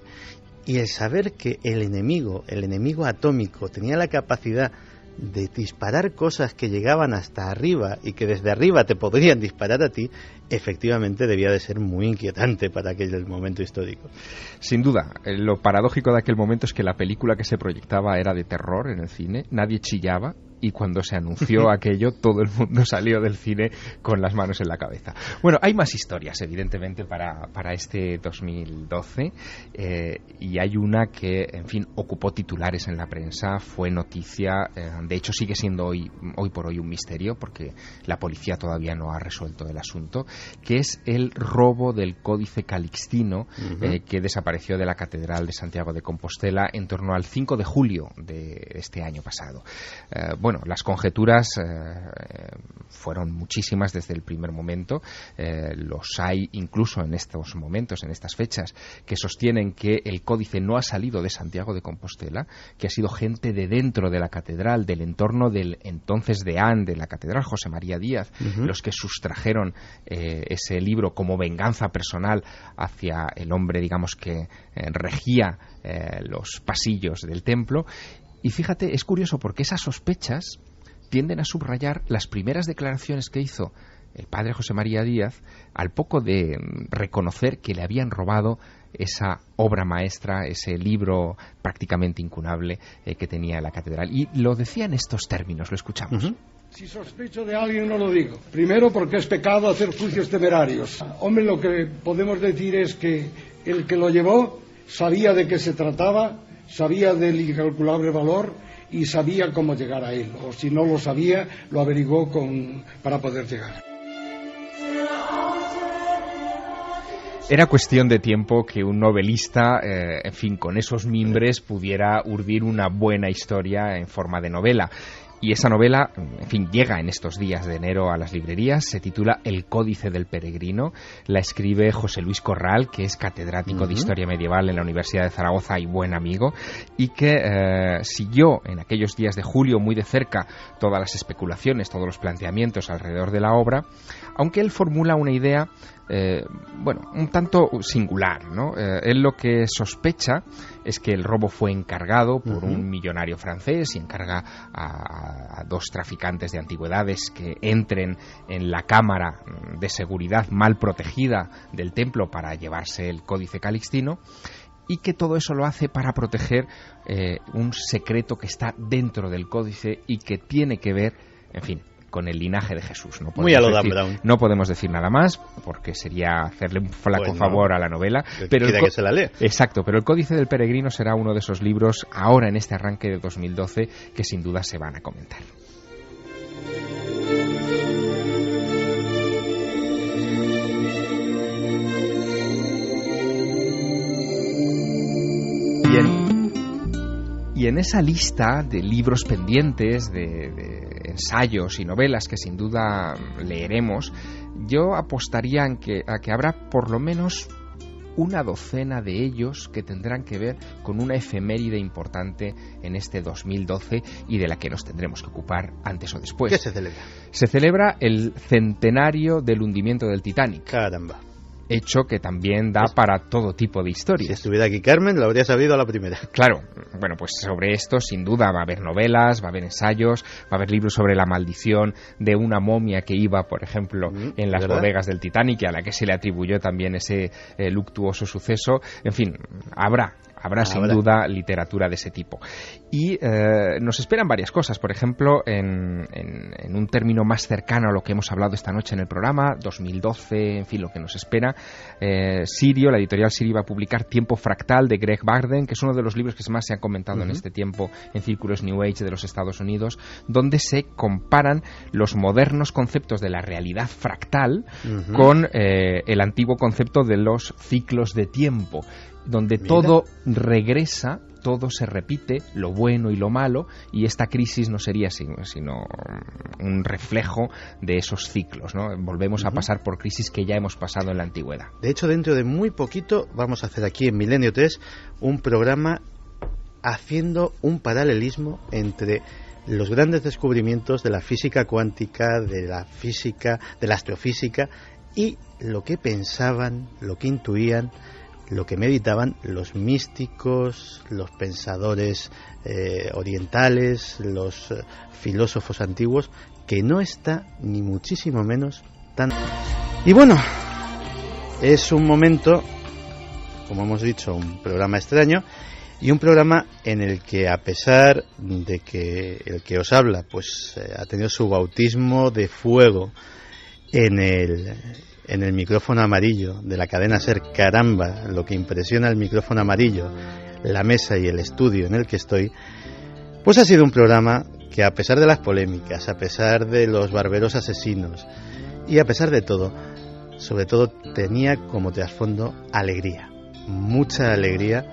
Y el saber que el enemigo atómico, tenía la capacidad de disparar cosas que llegaban hasta arriba y que desde arriba te podrían disparar a ti, efectivamente debía de ser muy inquietante para aquel momento histórico. Sin duda, lo paradójico de aquel momento es que la película que se proyectaba era de terror en el cine, nadie chillaba, y cuando se anunció aquello, todo el mundo salió del cine con las manos en la cabeza. Bueno, hay más historias, evidentemente, para este 2012, y hay una que, en fin, ocupó titulares en la prensa, fue noticia, de hecho sigue siendo hoy por hoy un misterio, porque la policía todavía no ha resuelto el asunto, que es el robo del Códice Calixtino, que desapareció de la Catedral de Santiago de Compostela en torno al 5 de julio de este año pasado. Bueno, las conjeturas fueron muchísimas desde el primer momento. Los hay incluso en estos momentos, en estas fechas, que sostienen que el códice no ha salido de Santiago de Compostela, que ha sido gente de dentro de la catedral, del entorno del entonces deán de la catedral, José María Díaz, los que sustrajeron ese libro como venganza personal hacia el hombre, digamos, que regía los pasillos del templo. Y fíjate, es curioso porque esas sospechas tienden a subrayar las primeras declaraciones que hizo el padre José María Díaz al poco de reconocer que le habían robado esa obra maestra, ese libro prácticamente incunable que tenía en la catedral. Y lo decía en estos términos, lo escuchamos. Si sospecho de alguien no lo digo. Primero porque es pecado hacer juicios temerarios. Hombre, lo que podemos decir es que el que lo llevó sabía de qué se trataba, sabía del incalculable valor y sabía cómo llegar a él. O si no lo sabía, lo averiguó para poder llegar. Era cuestión de tiempo que un novelista, en fin, con esos mimbres pudiera urdir una buena historia en forma de novela. Y esa novela, en fin, llega en estos días de enero a las librerías, se titula El Códice del Peregrino, la escribe José Luis Corral, que es catedrático de Historia Medieval en la Universidad de Zaragoza y buen amigo, y que siguió en aquellos días de julio muy de cerca todas las especulaciones, todos los planteamientos alrededor de la obra, aunque él formula una idea un tanto singular, ¿no? Él lo que sospecha es que el robo fue encargado por un millonario francés y encarga a dos traficantes de antigüedades que entren en la cámara de seguridad mal protegida del templo para llevarse el Códice Calixtino, y que todo eso lo hace para proteger un secreto que está dentro del códice y que tiene que ver, en fin, con el linaje de Jesús. Muy a lo Dan Brown. No podemos decir nada más porque sería hacerle un flaco favor a la novela. Pero que se la lea. Exacto, pero el Códice del Peregrino será uno de esos libros ahora en este arranque de 2012 que sin duda se van a comentar. Y en esa lista de libros pendientes, de ensayos y novelas que sin duda leeremos, yo apostaría a que habrá por lo menos una docena de ellos que tendrán que ver con una efeméride importante en este 2012 y de la que nos tendremos que ocupar antes o después. ¿Qué se celebra? Se celebra el centenario del hundimiento del Titanic. Caramba. Hecho que también da para todo tipo de historias. Si estuviera aquí Carmen, lo habría sabido a la primera. Claro, bueno, pues sobre esto sin duda va a haber novelas, va a haber ensayos, va a haber libros sobre la maldición de una momia que iba, por ejemplo, en las bodegas del Titanic y a la que se le atribuyó también ese luctuoso suceso. En fin, habrá sin duda literatura de ese tipo. Y nos esperan varias cosas. Por ejemplo, en un término más cercano a lo que hemos hablado esta noche en el programa, 2012, en fin, lo que nos espera, Sirio, la editorial Sirio va a publicar Tiempo Fractal de Greg Barden, que es uno de los libros que más se han comentado en este tiempo en círculos New Age de los Estados Unidos, donde se comparan los modernos conceptos de la realidad fractal con el antiguo concepto de los ciclos de tiempo, donde todo regresa, todo se repite, lo bueno y lo malo, y esta crisis no sería sino un reflejo de esos ciclos, ¿no? Volvemos a pasar por crisis que ya hemos pasado en la antigüedad. De hecho, dentro de muy poquito vamos a hacer aquí en Milenio 3 un programa haciendo un paralelismo entre los grandes descubrimientos de la física cuántica, de la física, de la astrofísica, y lo que pensaban, lo que intuían, lo que meditaban los místicos, los pensadores orientales, los filósofos antiguos, que no está ni muchísimo menos tan... Y bueno, es un momento, como hemos dicho, un programa extraño y un programa en el que, a pesar de que el que os habla pues ha tenido su bautismo de fuego en el micrófono amarillo de la cadena SER, caramba, lo que impresiona el micrófono amarillo, la mesa y el estudio en el que estoy, pues ha sido un programa que, a pesar de las polémicas, a pesar de los barberos asesinos y a pesar de todo, sobre todo tenía como trasfondo alegría, mucha alegría,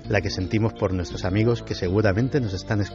la que sentimos por nuestros amigos que seguramente nos están escuchando.